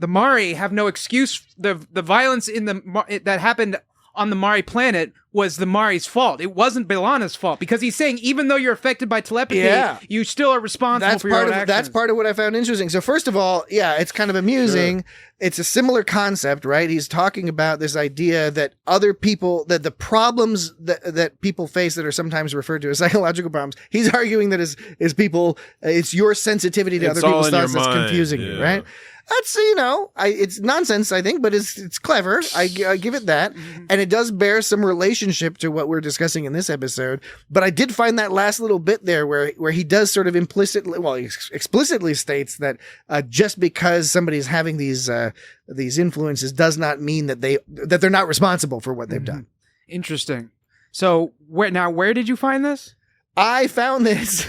Mari have no excuse. The violence in that happened on the Mari planet was the Mari's fault. It wasn't B'Elanna's fault, because he's saying even though you're affected by telepathy, you still are responsible for your own actions. That's part of what I found interesting. So first of all, it's kind of amusing. Sure. It's a similar concept, right? He's talking about this idea that other people, that the problems that people face that are sometimes referred to as psychological problems, he's arguing that is people, it's your sensitivity to other people's thoughts that's confusing you, right? That's, it's nonsense, I think, but it's clever. I give it that. And it does bear some relationship to what we're discussing in this episode. But I did find that last little bit there where he does sort of he explicitly states that just because somebody's having these influences does not mean that they're not responsible for what they've done. Interesting. So where did you find this? I found this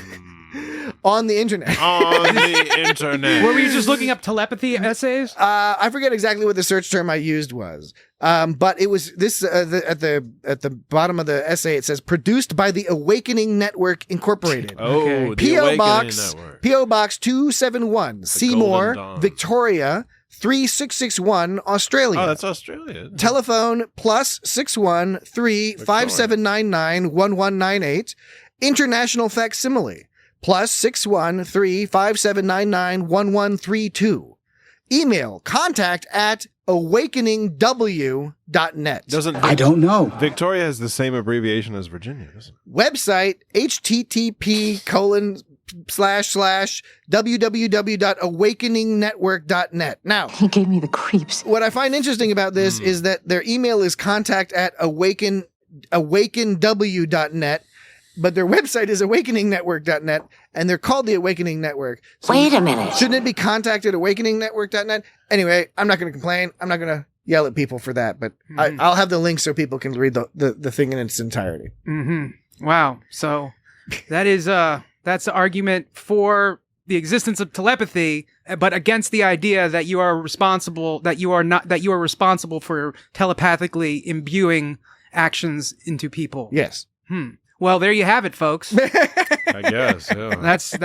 on the internet. Were you just looking up telepathy essays? I forget exactly what the search term I used was. But it was this at the bottom of the essay. It says produced by the Awakening Network Incorporated. Oh, the P.O. Awakening Box Network. P.O. Box 271 Seymour, Victoria 3661 Australia. Oh, that's Australia. Telephone +61 3 5799 1198. International facsimile +61 3 5799 1132. Email contact@awakeningw.net. I don't know. Victoria has the same abbreviation as Virginia, doesn't it? Website http://www.awakeningnetwork.net. Now, He gave me the creeps. what I find interesting about this is that their email is contact@awakenw.net, but their website is awakeningnetwork.net, and they're called the Awakening Network. So Wait a minute. shouldn't it be contact@awakeningnetwork.net? Anyway, I'm not going to complain. I'm not going to yell at people for that, but I'll have the link so people can read the thing in its entirety. Mm-hmm. Wow. So that is that's the argument for the existence of telepathy, but against the idea that you are responsible for telepathically imbuing actions into people. Yes. Well, there you have it, folks. I guess. Yeah. That's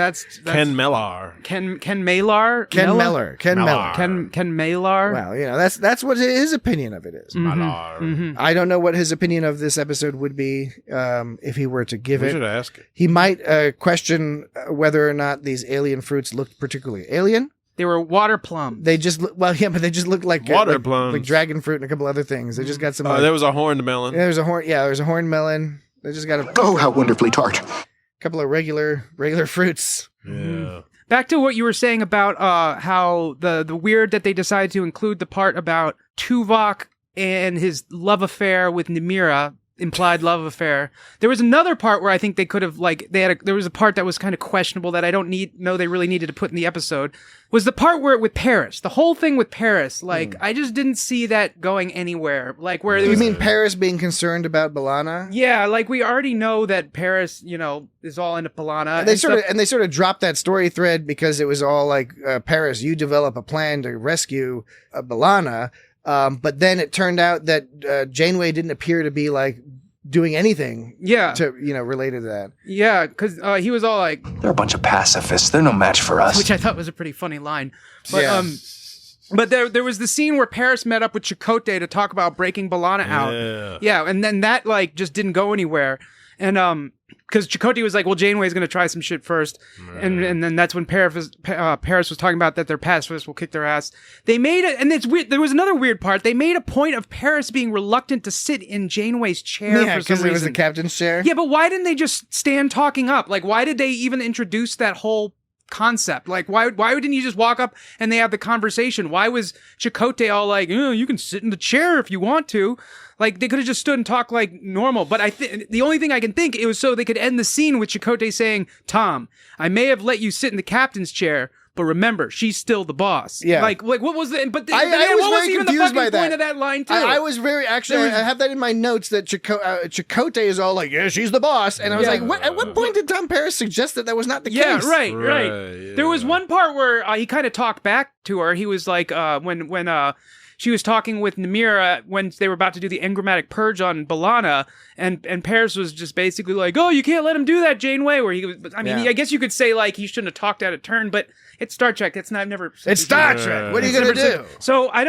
Ken Millar. Ken Malar? Ken Meller. Ken Malar. Well, that's what his opinion of it is. Millar. I don't know what his opinion of this episode would be if he were to give We it. should ask. He might question whether or not these alien fruits looked particularly alien. They were water plums. They just but they just looked like Water plums. like dragon fruit and a couple other things. They just got some. There was a horned melon. There's a horn. Yeah, there's a horned melon. They just got a Oh, how wonderfully tart. couple of regular fruits. Yeah. Back to what you were saying about how the weird that they decided to include the part about Tuvok and his love affair with Namira, implied love affair. There was another part where I think they could have there was a part that was kind of questionable that I don't know they really needed to put in the episode. Was the part where with Paris, the whole thing with Paris, I just didn't see that going anywhere. Like where You mean Paris being concerned about B'Elanna? Yeah, like we already know that Paris, is all into B'Elanna. And they sort of dropped that story thread because it was all like Paris, you develop a plan to rescue B'Elanna. But then it turned out that Janeway didn't appear to be like doing anything to related to that. Yeah, because he was all like, They're a bunch of pacifists. They're no match for us. which I thought was a pretty funny line. But but there was the scene where Paris met up with Chakotay to talk about breaking B'Elanna out. Yeah, and then that just didn't go anywhere. And because Chakotay was like, well, Janeway's going to try some shit first. And then that's when Paris was talking about that their pacifists will kick their ass. They made it, and it's weird. There was another weird part. They made a point of Paris being reluctant to sit in Janeway's chair for some reason. because it was the captain's chair. Yeah, but why didn't they just stand talking up? Like, why did they even introduce that whole concept? Like, why didn't you just walk up and they have the conversation? Why was Chakotay all like, you can sit in the chair if you want to? Like, they could have just stood and talked like normal. But the only thing I can think, it was so they could end the scene with Chakotay saying, Tom, I may have let you sit in the captain's chair, but remember, she's still the boss. Yeah. Like what was the? But I was what was very even the confused fucking by point that. of that line too? I was very I have that in my notes that Chakotay is all like, yeah, she's the boss, and I was like, at what point did Tom Paris suggest that was not the Yeah, case? right. Yeah. There was one part where he kind of talked back to her. He was like, when she was talking with Namira when they were about to do the engrammatic purge on B'Elanna, and Paris was just basically like, oh, you can't let him do that, Janeway. Where he was, I guess you could say like he shouldn't have talked out of turn, but it's Star Trek. I've never. It's Star Trek. What are you gonna do? So I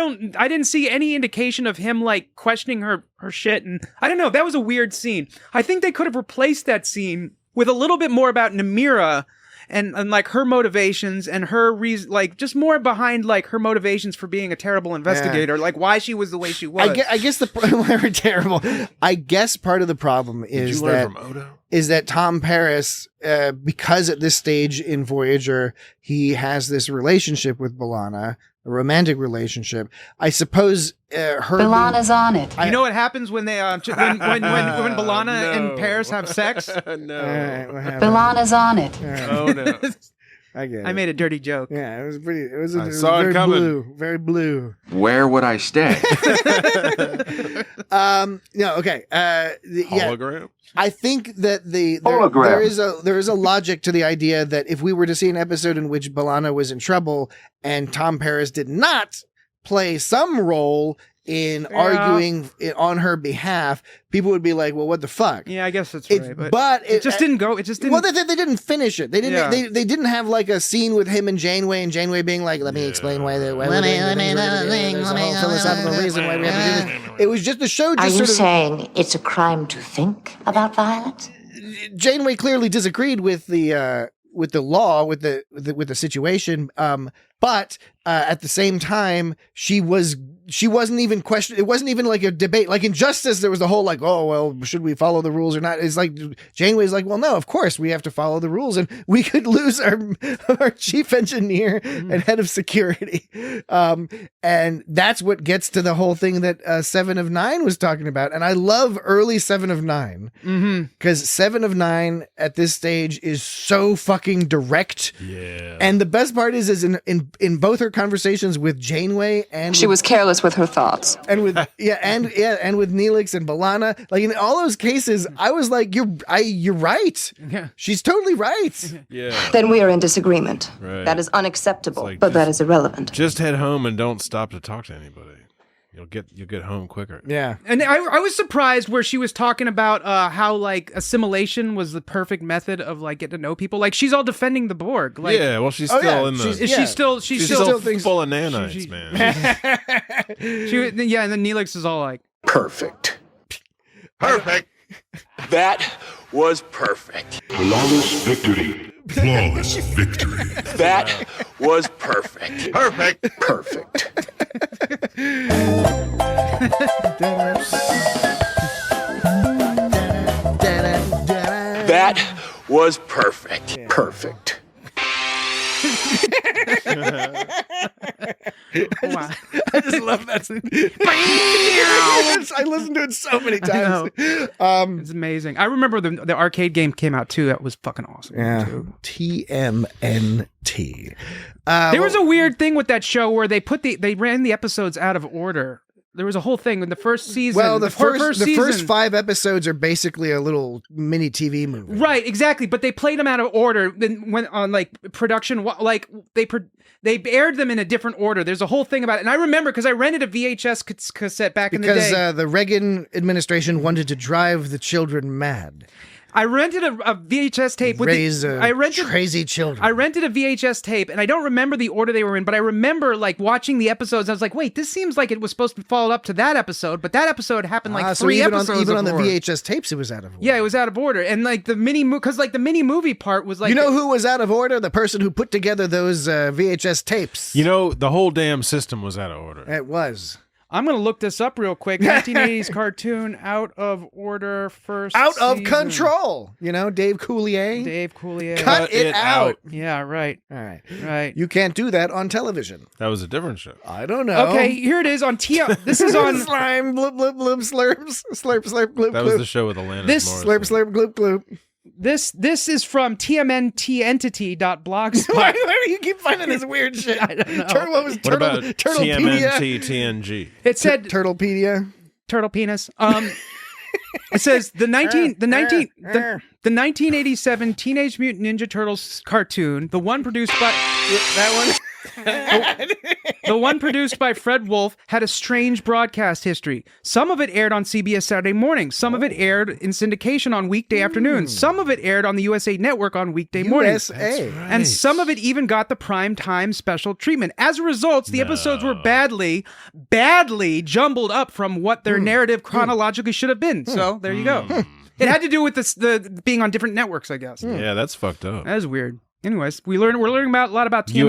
didn't see any indication of him like questioning her shit, and I don't know. That was a weird scene. I think they could have replaced that scene with a little bit more about Namira. And like her motivations and her reason, like just more behind like her motivations for being a terrible investigator, like why she was the way she was. I guess we're terrible. I guess part of the problem is that Tom Paris, because at this stage in Voyager he has this relationship with B'Elanna, a romantic relationship. I suppose her B'Elanna's on it. You know what happens when they when B'Elanna and Paris have sex? All right, what happened? B'Elanna's on it. Oh no. I get it. I made a dirty joke. Yeah, it was pretty. It was saw it very coming. blue. Very blue. Where would I stay? No, okay. Yeah, Hologram. I think that Hologram. there is a logic to the idea that if we were to see an episode in which B'Elanna was in trouble and Tom Paris did not play some role in arguing on her behalf, people would be like, "Well, what the fuck?" Yeah, I guess that's right. But it just didn't go. It just didn't. Well, they didn't finish it. They didn't. Yeah. They didn't have like a scene with him and Janeway being like, "Let me explain why there's a whole philosophical reason why we have to do this." It was just the show. Are Just you sort of, saying it's a crime to think about violence? Janeway clearly disagreed with the law, with the situation. But at the same time, she wasn't even questioned. It wasn't even like a debate. Like in Justice, there was the whole like, oh, well, should we follow the rules or not? It's like Janeway's like, well, no, of course we have to follow the rules, and we could lose our chief engineer and head of security. And that's what gets to the whole thing that 7 of 9 was talking about. And I love early 7 of 9 because 7 of 9 at this stage is so fucking direct. Yeah. And the best part is in both her conversations with Janeway and She was careless with her thoughts. and with and with Neelix and B'Elanna, like in all those cases, I was like, you're right. Yeah. She's totally right. Yeah. Then we are in disagreement. Right. That is unacceptable, It's like but that is irrelevant. Just head home and don't stop to talk to anybody. You'll get home quicker. Yeah. And I was surprised where she was talking about how like assimilation was the perfect method of like getting to know people. Like she's all defending the Borg. Like, Yeah, well, she's still in the. She's still She's still still thinks- full of nanites, man. and then Neelix is all like, Perfect. Perfect. That was perfect. Flawless victory. Flawless victory. That was perfect. Perfect. Perfect. That was perfect. Perfect. wow. I just love that. I listened to it so many times. It's amazing. I remember the arcade game came out too. That was fucking awesome. Yeah. Too. TMNT. There was a weird thing with that show where they ran the episodes out of order. There was a whole thing in the first season. Well, the first season, 5 episodes are basically a little mini TV movie. right, exactly. But they played them out of order. Then went on like production, like they aired them in a different order. There's a whole thing about it, and I remember because I rented a VHS cassette back in the day. Because the Reagan administration wanted to drive the children mad. I rented a VHS tape with crazy children. I rented a VHS tape, and I don't remember the order they were in, but I remember like watching the episodes. I was like, "Wait, this seems like it was supposed to follow up to that episode," but that episode happened like 3 episodes. Even on the before. VHS tapes, it was out of order. Yeah, it was out of order, and like the mini movie part was like, you know who was out of order? The person who put together those VHS tapes. You know, the whole damn system was out of order. It was. I'm going to look this up real quick. 1980s cartoon, out of order, first Out of season. control. You know, Dave Coulier. Cut it out. Yeah, right. All right. Right. You can't do that on television. That was a different show. I don't know. Okay, here it is on This is on slime, bloop, bloop, bloop, slurps, slurp, slurp, gloop, That was the show with Alanis This- Morissette. slurp, slurp, gloop, gloop. This is from tmntentity.blogspot. Why do you keep finding this weird shit? I don't know. What about Turtlepedia? TMNT, It said Turtlepedia. turtle penis. It says the 1987 Teenage Mutant Ninja Turtles cartoon, the one produced by the one produced by Fred Wolf, had a strange broadcast history. Some of it aired on CBS Saturday mornings. Some of it aired in syndication on weekday afternoons. Some of it aired on the USA Network on weekday mornings. USA. And some of it even got the prime time special treatment. As a result, the episodes were badly jumbled up from what their narrative chronologically should have been. So there you go. It had to do with the being on different networks, I guess. Yeah, that's fucked up. That is weird. Anyways, we're learning a lot about The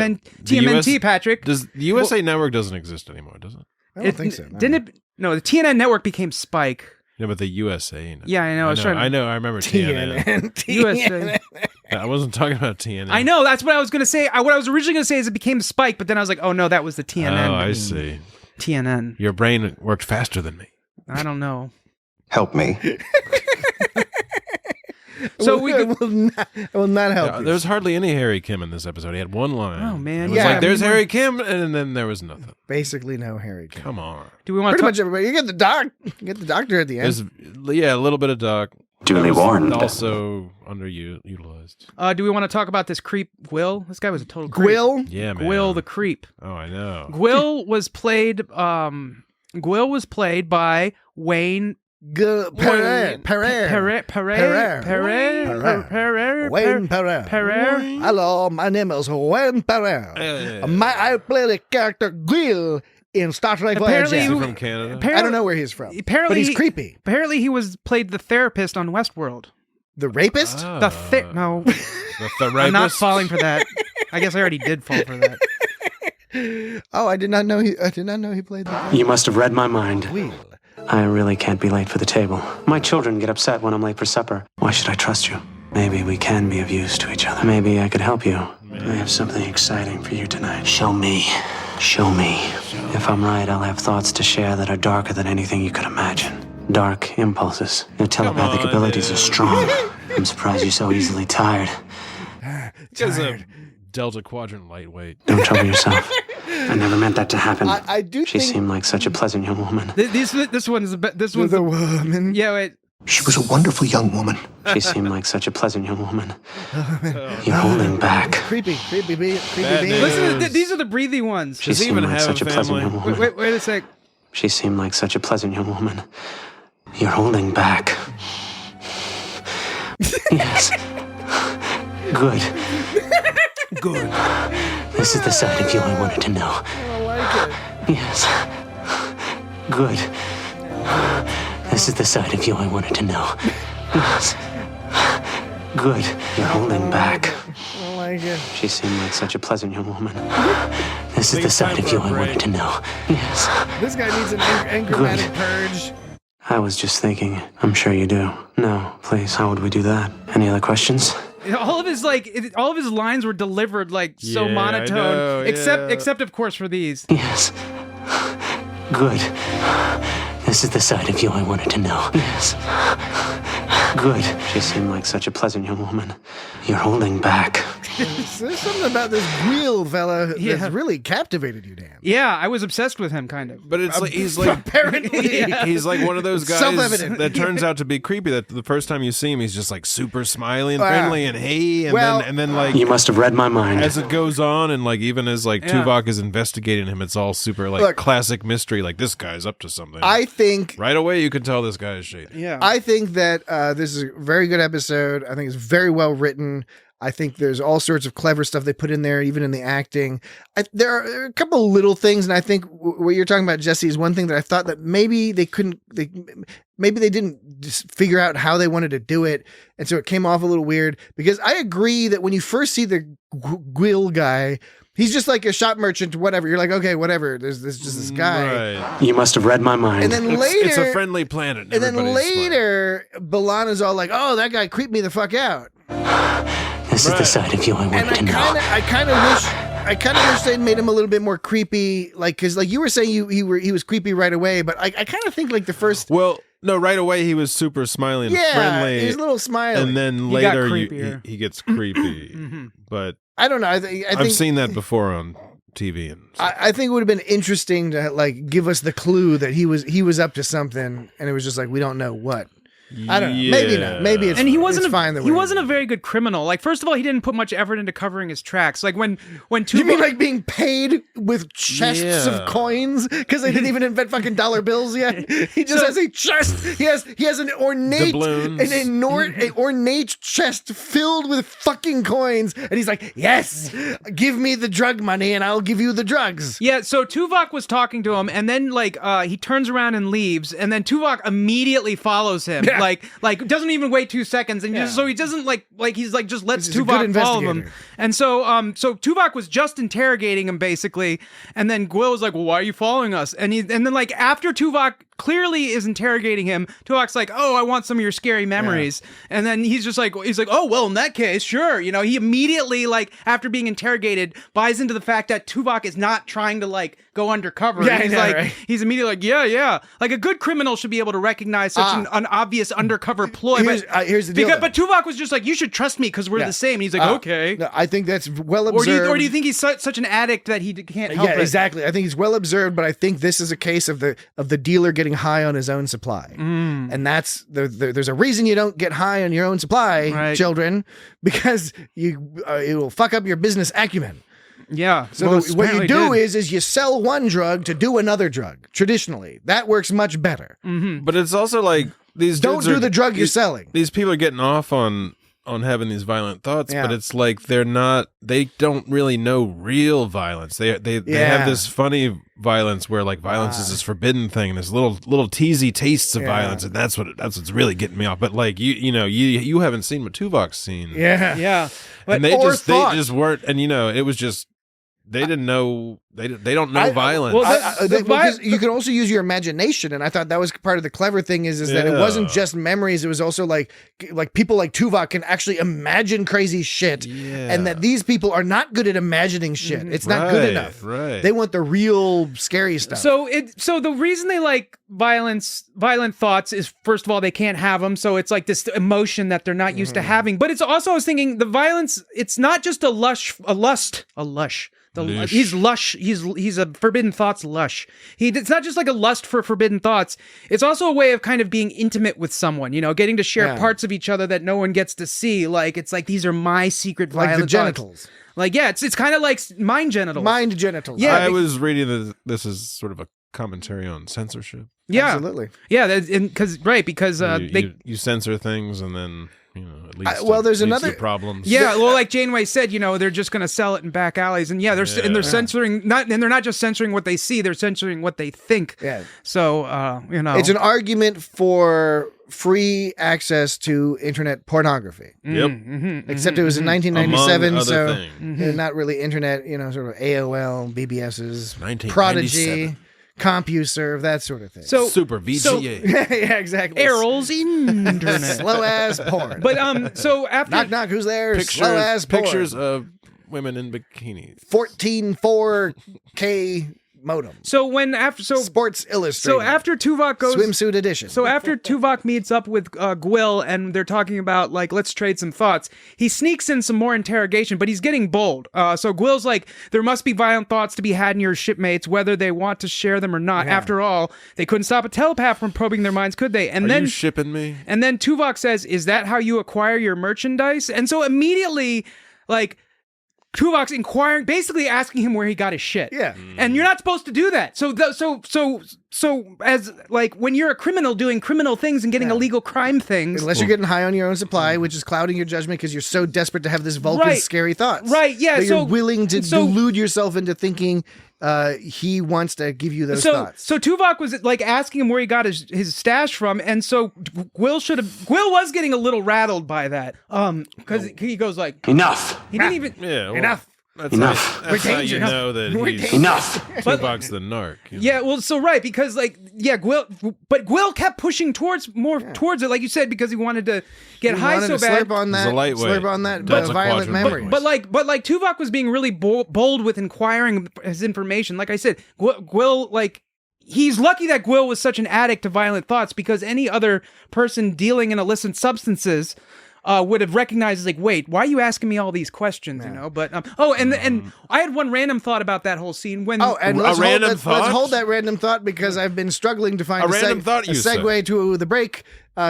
TMNT, Patrick. Does the USA Network doesn't exist anymore, does it? I don't think so. No. Didn't it? No, the TNN network became Spike. Yeah, but the USA. Yeah, I know. I know. I remember TNN. USA. I wasn't talking about TNN. I know. That's what I was going to say. What I was originally going to say is it became Spike, but then I was like, oh no, that was the TNN. Oh, I see. TNN. Your brain worked faster than me. I don't know. Help me. So will not help. There was hardly any Harry Kim in this episode. He had one line. Oh man, It was like, there's Harry Kim, and then there was nothing. Basically, no Harry Kim. Come on. Do we want pretty much everybody? You get the doctor at the end. A little bit of Doc. Duly warned. Also underutilized. Do we want to talk about this creep, Gwill? This guy was a total creep. Gwill? Yeah, man. Gwill the creep. Oh, I know. Gwill was played by Wayne. Wayne Perret. Hello, my name is Wayne Perret. I play the character Gwill in Star Trek Voyager. Is he from Canada? I don't know where he's from. But he's creepy. Apparently, he played the therapist on Westworld. The rapist? No. The rapist? I'm not falling for that. I guess I already did fall for that. Oh, I did not know he played that. You must have read my mind. Gwill. I really can't be late for the table. My children get upset when I'm late for supper. Why should I trust you? Maybe we can be of use to each other. Maybe I could help you. I have something exciting for you tonight. Show me. Show me. If I'm right, I'll have thoughts to share that are darker than anything you could imagine. Dark impulses. Your telepathic abilities are strong. I'm surprised you're so easily tired. He's a Delta Quadrant lightweight. Don't trouble yourself. I never meant that to happen. I do She seemed like such a pleasant young woman. This one's the woman. Yeah, wait. She was a wonderful young woman. She seemed like such a pleasant young woman. You're holding back. Creepy. Listen to these are the breathy ones. She seemed like such a pleasant young woman. Wait a sec. She seemed like such a pleasant young woman. You're holding back. Yes. Good. Good. This is the side of you I wanted to know. I like it. Yes. Good. This is the side of you I wanted to know. Yes. Good. You're holding back. I like it. She seemed like such a pleasant young woman. This is the side of you I wanted to know. Yes. This guy needs an anchromatic purge. I was just thinking. I'm sure you do. No, please. How would we do that? Any other questions? All of his lines were delivered so Yeah, monotone, I know, except of course for these. Yes. Good. This is the side of you I wanted to know. Yes. Good. She seemed like such a pleasant young woman. You're holding back. There's something about this Gwill fella that's really captivated you, Dan. Yeah, I was obsessed with him, kind of. But it's like he's like apparently he's like one of those guys Self-evident. that turns out to be creepy. That the first time you see him, he's just like super smiley and friendly and hey, and then like You must have read my mind. as it goes on, and like even as like Tuvok is investigating him, it's all super like classic mystery. Like this guy's up to something. I think right away you can tell this guy is shady. Yeah, I think that this is a very good episode. I think it's very well written. I think there's all sorts of clever stuff they put in there, even in the acting. There are a couple little things, and I think what you're talking about, Jesse, is one thing that I thought that maybe they didn't just figure out how they wanted to do it, and so it came off a little weird. Because I agree that when you first see the Gwill guy, he's just like a shop merchant, whatever. You're like, okay, whatever. There's just this guy. Right. You must have read my mind. And then later, it's a friendly planet. And then later, B'Elanna's all like, "Oh, that guy creeped me the fuck out." This is the side of you I wanted to know. I kind of wish they'd made him a little bit more creepy, because you were saying he was creepy right away, but I kind of think like the first. Well, no, right away he was super smiley and friendly. He's a little smiley, and then later he gets creepy. But I don't know. I think I've seen that before on TV, and I think it would have been interesting to give us the clue that he was up to something, and it was just like we don't know what. I don't know. Maybe not. Maybe it's. And he wasn't fine. He wasn't a very good criminal. Like, first of all, he didn't put much effort into covering his tracks. Like when Tuvok, you mean like being paid with chests of coins because they didn't even invent fucking dollar bills yet? He just has a chest. He has an ornate chest filled with fucking coins, and he's like, "Yes, give me the drug money, and I'll give you the drugs." Yeah. So Tuvok was talking to him, and then he turns around and leaves, and then Tuvok immediately follows him. like doesn't even wait 2 seconds, and just, so he doesn't like he's like just lets He's a good Tuvok follow him, investigator. and so Tuvok was just interrogating him basically, and then Gwil was like, well, why are you following us? And then like after Tuvok clearly is interrogating him, Tuvok's like, oh, I want some of your scary memories, and then he's like, oh, well, in that case, sure, you know, he immediately like after being interrogated buys into the fact that Tuvok is not trying to like go undercover. Yeah, he's I know, like, right? he's immediately like, yeah, like a good criminal should be able to recognize such an obvious undercover ploy. Here's the deal, but Tuvok was just like, you should trust me because we're the same. And he's like, okay. No, I think that's well observed. Or do you think he's such an addict that he can't help it? Yeah, exactly. I think he's well observed, but I think this is a case of the dealer getting high on his own supply, and that's there's a reason you don't get high on your own supply, children, because it will fuck up your business acumen. Yeah. So what you do is you sell one drug to do another drug. Traditionally, that works much better. But it's also like these Don't dudes do are- the drug you're selling. These people are getting off on having these violent thoughts, but it's like they don't really know real violence. They have this funny violence where like violence is this forbidden thing, and there's little teasy tastes of violence, and that's what's really getting me off. But like you haven't seen what Tuvok's seen. Yeah. And they just weren't, and it was just they didn't know they don't know violence. Because you can also use your imagination, and I thought that was part of the clever thing is that it wasn't just memories. It was also like people like Tuvok can actually imagine crazy shit, and that these people are not good at imagining shit. It's not good enough. Right. They want the real scary stuff. So the reason they like violent thoughts is, first of all, they can't have them. So it's like this emotion that they're not used to having. But it's also, I was thinking, the violence, it's not just a lust. He's lush. He's a forbidden thoughts lush. It's not just like a lust for forbidden thoughts. It's also a way of kind of being intimate with someone, getting to share parts of each other that no one gets to see. Like, it's like, these are my secret violent like the genitals. thoughts. Like, yeah, it's kind of like mind genitals. Mind genitals. Yeah, I was reading that this is sort of a commentary on censorship. Yeah, absolutely. Yeah, because you censor things, and then at least there's another problems. Yeah, well, like Janeway said, they're just going to sell it in back alleys, and they're censoring and they're not just censoring what they see, they're censoring what they think. Yeah. So it's an argument for free access to internet pornography. Yep. Except it was in 1997, Among so other things. not really internet. Sort of AOL, BBS's, 1997. Prodigy, CompuServe, that sort of thing. So Super VGA. yeah, exactly. Errol's internet. Slow ass porn. But so after knock knock, who's there? Slow ass porn. Pictures of women in bikinis. 14.4K modem. So Sports Illustrated. So after Tuvok goes swimsuit edition. So after Tuvok meets up with Gwil and they're talking about like, let's trade some thoughts, he sneaks in some more interrogation, but he's getting bold. So Gwil's like, there must be violent thoughts to be had in your shipmates, whether they want to share them or not. Yeah. After all, they couldn't stop a telepath from probing their minds, could they? And Are then you shipping me? And then Tuvok says, is that how you acquire your merchandise? And so immediately, like, Tuvok's inquiring, basically asking him where he got his shit. Yeah. And you're not supposed to do that. So as like when you're a criminal doing criminal things and getting illegal crime things. Unless you're getting high on your own supply, which is clouding your judgment because you're so desperate to have this Vulcan scary thoughts. Right, yeah. That you're willing to delude yourself into thinking he wants to give you those thoughts. So Tuvok was like asking him where he got his stash from, and so Gwil was getting a little rattled by that. Because he goes like, enough. He didn't even enough. That's how you know that he's enough. Tuvok's the narc. Yeah, well, so right, because like, yeah, Gwil kept pushing towards it, like you said, because he wanted to get high so bad. Slurp on that violent memory. But like Tuvok was being really bold with inquiring his information. Like I said, Gwil, like, he's lucky that Gwil was such an addict to violent thoughts, because any other person dealing in illicit substances would have recognized, like, wait, why are you asking me all these questions? But and I had one random thought about that whole scene when let's hold that random thought, because I've been struggling to find a segue to the break.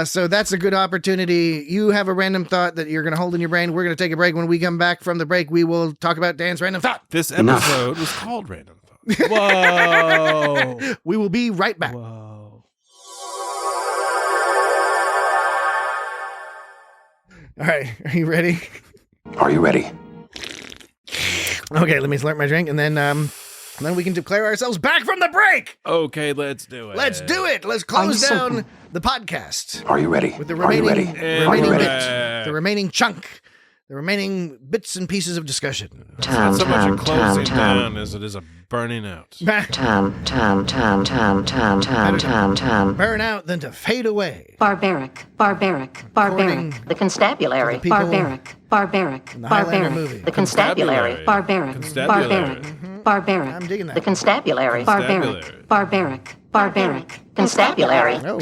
So that's a good opportunity. You have a random thought that you're going to hold in your brain. We're going to take a break. When we come back from the break, we will talk about Dan's random thought. This episode was called Random Thought. Whoa. We will be right back. Whoa. All right, are you ready? Are you ready? Okay, let me slurp my drink, and then And then we can declare ourselves back from the break. Okay, let's do it. Let's do it. Let's close down the podcast. Are you ready? With the Are you remaining, ready? remaining Are you bit, ready? the remaining chunk, the remaining bits and pieces of discussion. It's not so much a closing down as it is a burning out. Burn out, then to fade away. Barbaric. According The constabulary. to the people Barbaric. in the Highlander movie. The constabulary. Barbaric. I'm digging that. The constabulary. Constabulary. Barbaric. Constabulary. Oh,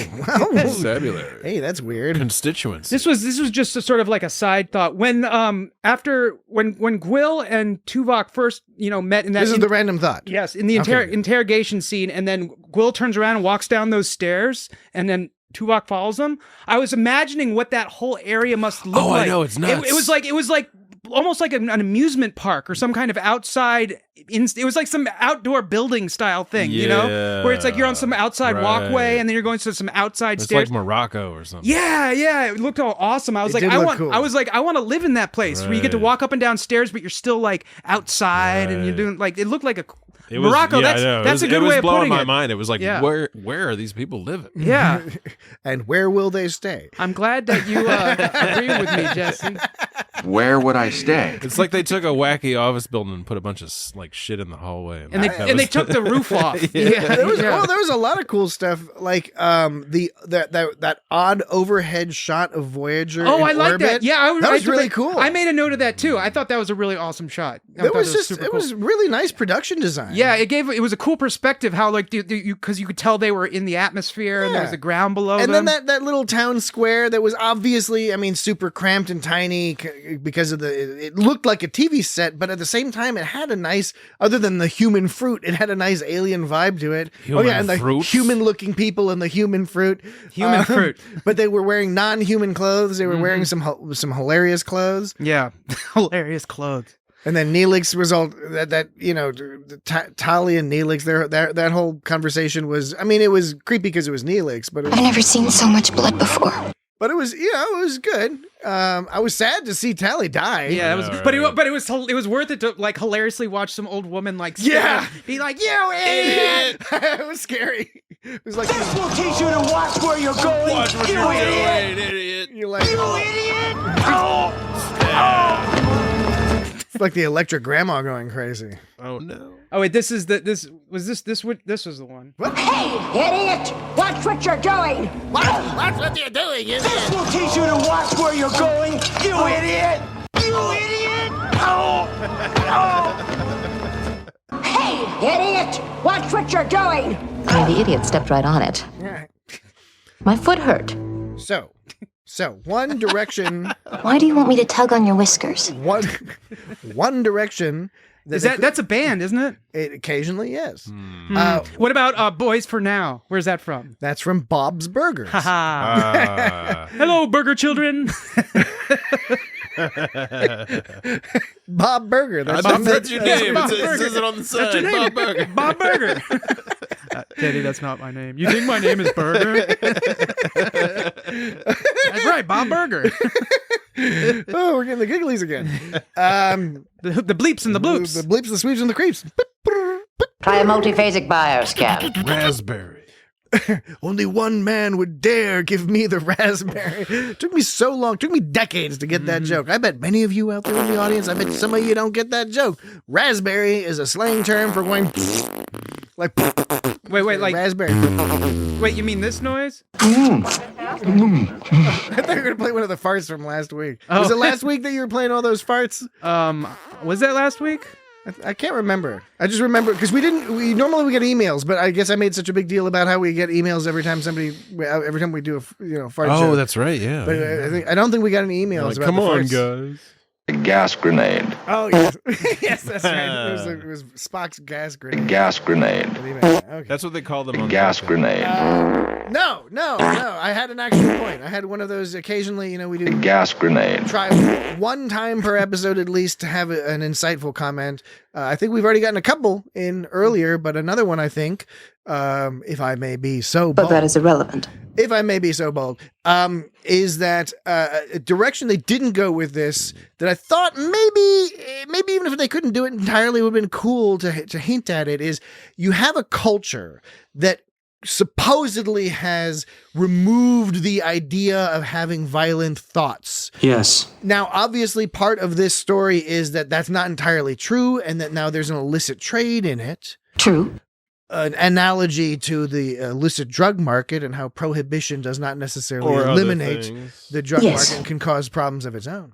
Constabulary. hey, that's weird. Constituents. This was just a sort of like a side thought. When when Gwil and Tuvok first met in that This is the random thought. yes in the interrogation scene, and then Gwil turns around and walks down those stairs, and then Tuvok follows him. I was imagining what that whole area must look like. I know, it's nuts. It was like almost like an amusement park or some kind of outside. It was like some outdoor building style thing, where it's like you're on some outside walkway and then you're going to some outside It's stairs. like Morocco or something. Yeah, it looked all awesome. I was like, I want to live in that place where you get to walk up and down stairs, but you're still like outside and you're doing like it looked like Morocco. That's a good way of putting it. It was blowing my mind. It was like, where are these people living? Yeah, and where will they stay? I'm glad that you agree with me, Jesse. Where would I stay? It's like they took a wacky office building and put a bunch of like shit in the hallway, and they took the roof off. There was a lot of cool stuff, like that odd overhead shot of Voyager. Oh, in I like orbit. that. Yeah, that was really cool. I made a note of that too. I thought that was a really awesome shot. It was really nice production design. Yeah, it was a cool perspective. How like because you could tell they were in the atmosphere and there was the ground below them. And then that little town square that was obviously, super cramped and tiny because of it looked like a TV set, but at the same time it had a nice, other than the human fruit, it had a nice alien vibe to it. And the human looking people and the human fruit. Fruit. But they were wearing non-human clothes. They were wearing some hilarious clothes. Yeah, hilarious clothes. And then Neelix result Tali and Neelix, that whole conversation was, it was creepy because it was Neelix, but I've never seen so much blood before. But it was, it was good. I was sad to see Tali die. Yeah, but it was worth it to like hilariously watch some old woman be like, "You idiot!" It was scary. It was like, "This will teach you to watch where you're going. Watch what you're doing, idiot! You're like, you idiot!" It's like the electric grandma going crazy. Oh no! Oh wait, this was the one. What? Hey, idiot! Watch what you're doing! Watch what you're doing, idiot! This will teach you to watch where you're going, you idiot! You idiot! Hey, idiot! Watch what you're doing! The idiot stepped right on it. Yeah. My foot hurt. So One Direction. Why do you want me to tug on your whiskers? One Direction. That's a band, isn't it? It occasionally is. What about Boys for Now? Where's that from? That's from Bob's Burgers. Hello, burger children. Bob Burger. That's your name. It says it on the side. Bob Burger. Bob Burger. Teddy, that's not my name. You think my name is Burger? That's right, Bob Burger. Oh, we're getting the gigglies again. The bleeps and the bloops. The bleeps, the sweeps, and the creeps. Try a multiphasic bioscan. Raspberry. Only one man would dare give me the raspberry. It took me so long. It took me decades to get that joke. I bet many of you out there in the audience, I bet some of you don't get that joke. Raspberry is a slang term for going like wait, like raspberry. Wait, you mean this noise? I thought you were going to play one of the farts from last week. Was it last week that you were playing all those farts? Was that last week? I can't remember. I just remember because we normally get emails, but I guess I made such a big deal about how we get emails every time we do a fart show. Oh, that's right. Yeah. But I don't think we got any emails. About come the on, farts. guys. A gas grenade. Oh yes, yes, that's right. It was Spock's gas grenade. Gas grenade. Okay. That's what they call them on Gas grenade. No. I had an actual point. I had one of those occasionally. We do gas grenade. Try one time per episode at least to have an insightful comment. I think we've already gotten a couple in earlier, but another one I think if I may be so bold. But that is irrelevant. If I may be so bold, is that a direction they didn't go with this that I thought maybe even if they couldn't do it entirely, it would have been cool to hint at it, is you have a culture that supposedly has removed the idea of having violent thoughts. Yes. Now, obviously, part of this story is that that's not entirely true and that now there's an illicit trade in it. True. An analogy to the illicit drug market and how prohibition does not necessarily Or other eliminate things. the drug Yes. market and can cause problems of its own.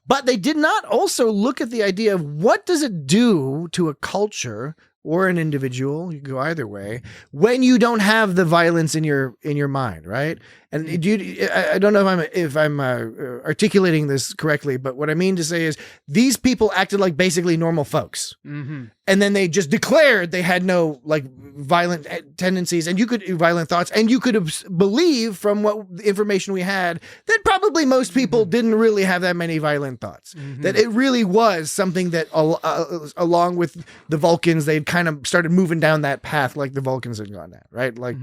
But they did not also look at the idea of what does it do to a culture or an individual, you can go either way, when you don't have the violence in your mind, right? And I don't know if I'm articulating this correctly, but what I mean to say is these people acted like basically normal folks. Mm-hmm. And then they just declared they had no like violent tendencies and violent thoughts. And you could believe from what information we had that probably most people didn't really have that many violent thoughts. Mm-hmm. That it really was something that along with the Vulcans, they'd kind of started moving down that path like the Vulcans had gone down, right? Like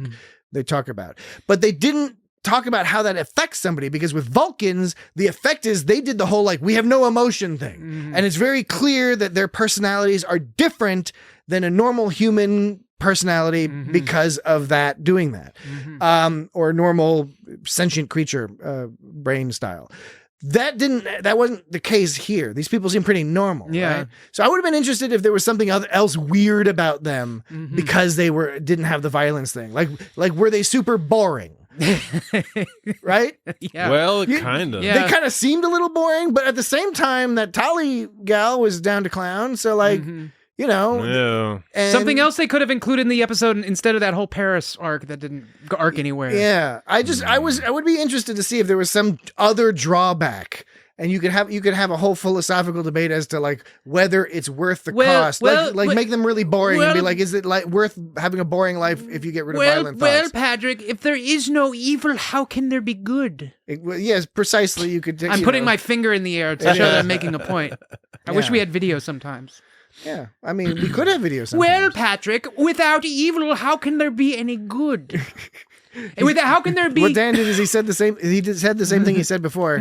they talk about, but they didn't talk about how that affects somebody, because with Vulcans, the effect is they did the whole like we have no emotion thing. And it's very clear that their personalities are different than a normal human personality because of that, doing that. Or normal sentient creature brain style. That wasn't the case here. These people seem pretty normal. Yeah. Right? So I would have been interested if there was something else weird about them because they didn't have the violence thing. Like were they super boring? Right? Yeah. Well, kind of. Yeah. They kind of seemed a little boring, but at the same time, that Tali gal was down to clown. So like, you know, Yeah. and- Something else they could have included in the episode instead of that whole Paris arc that didn't arc anywhere. Yeah, I would be interested to see if there was some other drawback, and you could have a whole philosophical debate as to like whether it's worth the cost. Like make them really boring and be like, is it like worth having a boring life if you get rid of violent thoughts? Patrick, if there is no evil, how can there be good? Yes, precisely. You could. I'm putting my finger in the air to show that I'm making a point. I wish we had video sometimes. Yeah, I mean, we could have video sometimes. Well, Patrick, without evil, how can there be any good? How can there be? What Dan did is he said the same. He said the same thing he said before,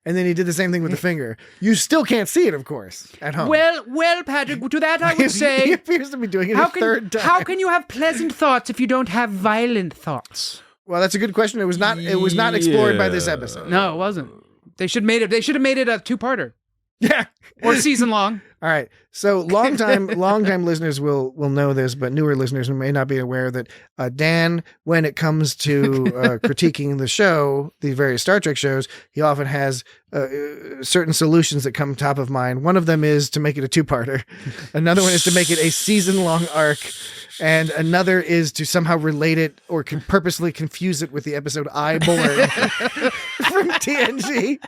and then he did the same thing with the finger. You still can't see it, of course, at home. Well, Patrick. To that I would say he appears to be doing it a third time. How can you have pleasant thoughts if you don't have violent thoughts? Well, that's a good question. It was not explored by this episode. No, it wasn't. They should have made it a two-parter. Yeah, or season long. All right. So long-time listeners will know this, but newer listeners may not be aware that Dan, when it comes to critiquing the show, the various Star Trek shows, he often has certain solutions that come top of mind. One of them is to make it a two-parter. Another one is to make it a season-long arc. And another is to somehow relate it or purposely confuse it with the episode I Born from TNG.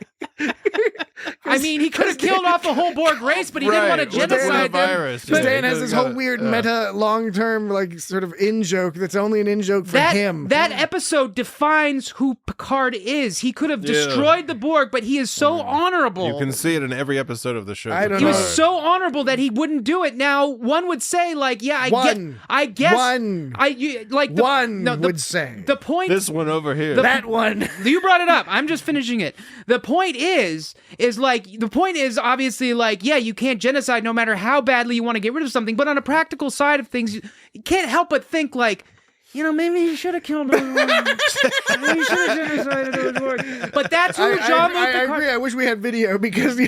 I mean, he could have killed off the whole Borg race, but he didn't want to genocide them. Because Dan has this whole weird meta long-term like sort of in-joke that's only an in-joke for him. That episode defines who Picard is. He could have destroyed the Borg, but he is so honorable. You can see it in every episode of the show. He was so honorable that he wouldn't do it. Now, one would say, like, yeah, I guess one would say the point. This one over here. That one. You brought it up. I'm just finishing it. The point is obviously like, yeah, you can't genocide no matter how badly you want to get rid of something. But on a practical side of things, you can't help but think like, you know, maybe he should have killed him. Maybe he should have genocided him. But that's who John Luke I agree. I wish we had video because the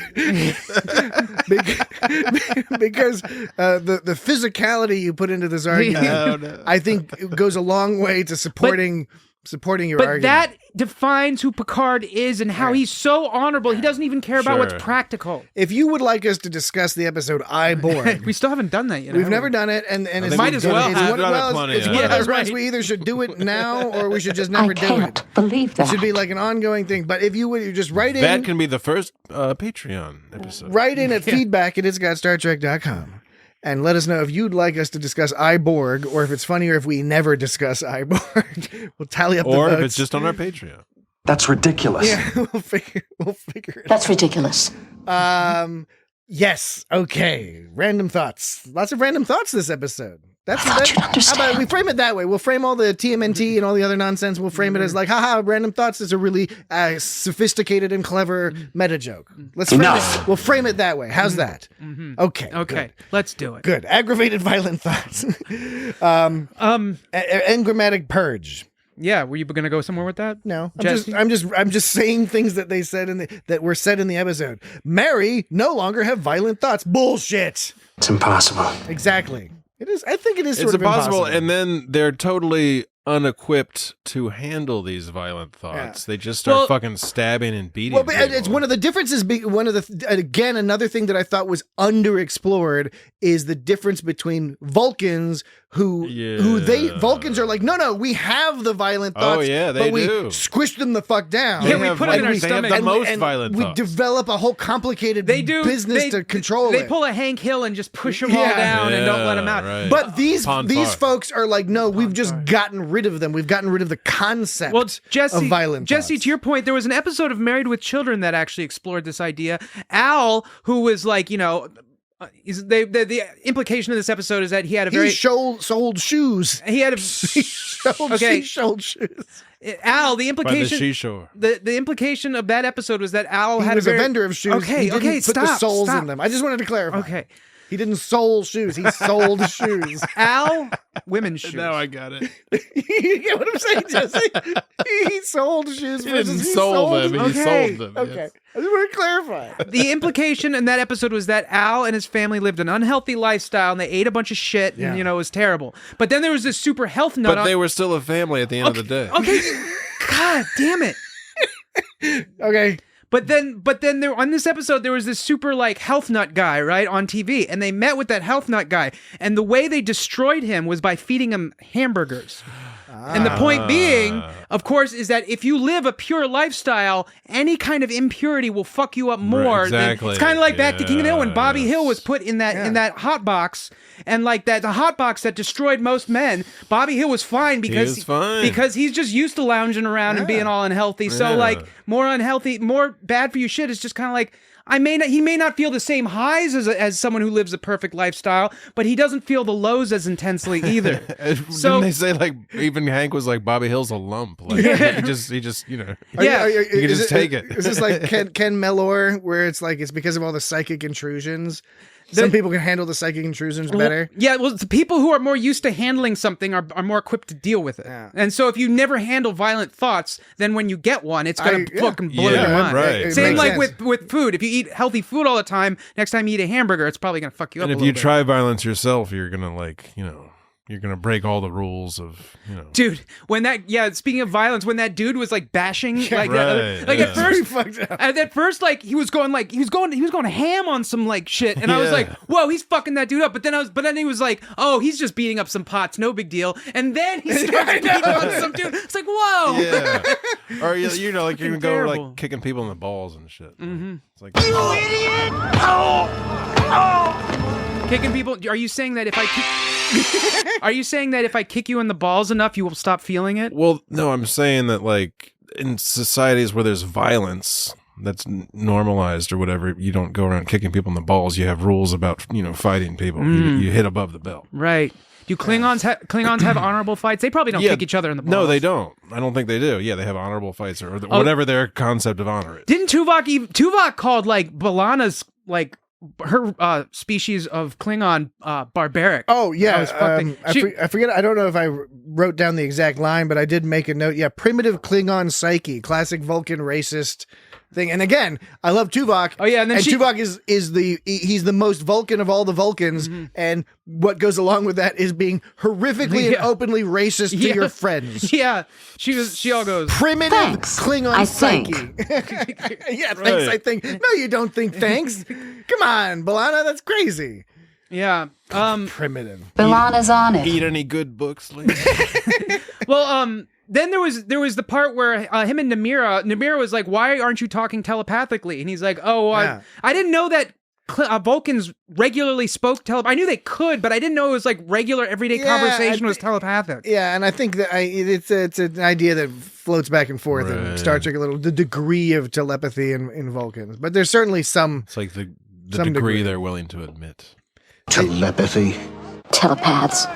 physicality you put into this argument, I think it goes a long way to supporting your argument. But that defines who Picard is and how he's so honorable. He doesn't even care about what's practical. If you would like us to discuss the episode I Born, we still haven't done that yet. We've never done it, and it might as well. It's one of those ones we either should do it now or we should just never do it. I can't believe that. It should be like an ongoing thing. But if you would, you just write in. That can be the first Patreon episode. Write in at feedback@itsgotstartrek.com. And let us know if you'd like us to discuss Iborg, or if it's funnier if we never discuss Iborg. We'll tally up the votes. Or if it's just on our Patreon. That's ridiculous. Yeah, we'll figure it That's ridiculous. Yes. Okay. Random thoughts. Lots of random thoughts this episode. That's I thought you'd How understand. about we frame it that way? We'll frame all the TMNT and all the other nonsense. We'll frame it as like, haha, random thoughts is a really sophisticated and clever meta joke. Let's frame it. We'll frame it that way. How's that? Okay. Okay, Good. let's do it. Good. Aggravated violent thoughts. Engrammatic purge. Yeah, were you going to go somewhere with that? No, Jesse? I'm just saying things that they said that were said in the episode. Mary no longer have violent thoughts. Bullshit. It's impossible. Exactly. It is. I think it is. It's Sort of impossible, impossible. and then they're totally unequipped to handle these violent thoughts. They just start fucking stabbing and beating. Well, but people. it's one of the differences. Again, another thing that I thought was underexplored is the difference between Vulcans Vulcans are like, no, we have the violent thoughts. Oh yeah, but we do. squish them the fuck down. Yeah, we put it in our stomach. They have the most and violent we thoughts. develop a whole complicated business to control They it. pull a Hank Hill and just push them all down and don't let them out. Right. But these Pon-far. folks are like, no, we've just gotten rid of them. We've gotten rid of the concept of violent Jesse, thoughts. to your point, there was an episode of Married with Children that actually explored this idea. Al, who was like, the implication of this episode is that he had a very He sold shoes. he had a He sold shoes. Al, the By the implication seashore. the implication of that episode was that Al He had was a a vendor of shoes. Okay, He didn't put the soles in them. I just wanted to clarify. Okay. He didn't sole shoes. He sold shoes. Al, women's shoes. Now I got it. You get what I'm saying, Jesse? He sold shoes. He versus didn't he sold sold them. He sold them. Okay. Yes. I just want to clarify. The implication in that episode was that Al and his family lived an unhealthy lifestyle and they ate a bunch of shit and, it was terrible. But then there was this super health nut. But they were still a family at the end of the day. Okay. God damn it. Okay. But then there on this episode there was this super like health nut guy, right, on TV, and they met with that health nut guy, and the way they destroyed him was by feeding him hamburgers. And the point being, of course, is that if you live a pure lifestyle, any kind of impurity will fuck you up more. Exactly. It's kind of like back to King of the Hill when Bobby Hill was put in that hot box, and like that the hot box that destroyed most men. Bobby Hill was fine because he's just used to lounging around and being all unhealthy. So like more unhealthy, more bad for you shit is just kind of like. He may not feel the same highs as someone who lives a perfect lifestyle, but he doesn't feel the lows as intensely either. Didn't they say like even Hank was like Bobby Hill's a lump? Like he just you can just take it. Is this like Ken Mellor, where it's like it's because of all the psychic intrusions? Some people can handle the psychic intrusions better. Yeah, well, the people who are more used to handling something are more equipped to deal with it. Yeah. And so if you never handle violent thoughts, then when you get one, it's going to fucking blow your mind. Right. Same like with food. If you eat healthy food all the time, next time you eat a hamburger, it's probably going to fuck you up a little little bit. And if you bit. try violence yourself, you're going to you're going to break all the rules of, Dude, speaking of violence, when that dude was like bashing at first like he was going ham on some like shit and I was like, "Whoa, he's fucking that dude up." But then he was like, "Oh, he's just beating up some pots, no big deal." And then he starts beating on some dude. It's like, "Whoa." Yeah. Or like you're going to go like kicking people in the balls and shit. Mm-hmm. It's like, "You idiot!" Kicking people. Are you saying that if I kick you in the balls enough, you will stop feeling it? Well, no, I'm saying that like in societies where there's violence that's normalized or whatever, you don't go around kicking people in the balls. You have rules about fighting people. You hit above the belt. Right. Do Klingons have honorable fights? They probably don't kick each other in the balls. No, they don't. I don't think they do. Yeah, they have honorable fights or whatever their concept of honor is. Didn't Tuvok called like B'Elanna's like her species of Klingon barbaric? Oh yeah, I forget. I don't know if I wrote down the exact line, but I did make a note. Yeah, primitive Klingon psyche, classic Vulcan racist thing. And again, I love Tuvok. Oh yeah, and Tuvok is he's the most Vulcan of all the Vulcans, and what goes along with that is being horrifically and openly racist to your friends. Yeah, she all goes primitive Klingon psyche. Yeah, thanks. Right. I think. No, you don't think thanks. Come on, B'Elanna, that's crazy. Yeah. Primitive. B'Elanna's on it. Eat any good books, lady? Well, then there was the part where him and Namira was like, "Why aren't you talking telepathically?" And he's like, "Oh, I didn't know that Vulcans regularly spoke I knew they could, but I didn't know it was like regular everyday conversation was telepathic." Yeah, and I think that it's an idea that floats back and forth in Star Trek a little, the degree of telepathy in Vulcans. But there's certainly some... It's like the degree they're willing to admit. Telepathy? Telepaths.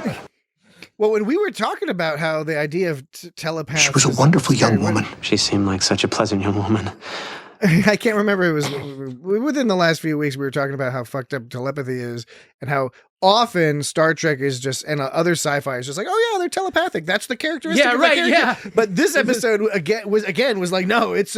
Well, when we were talking about how the idea of telepaths... She was a wonderful young woman. She seemed like such a pleasant young woman. I can't remember. It was within the last few weeks we were talking about how fucked up telepathy is and how often Star Trek is just, and other sci-fi is just like, oh yeah, they're telepathic. That's the characteristic. Yeah, of right. the character. Yeah. But this episode was like, no, it's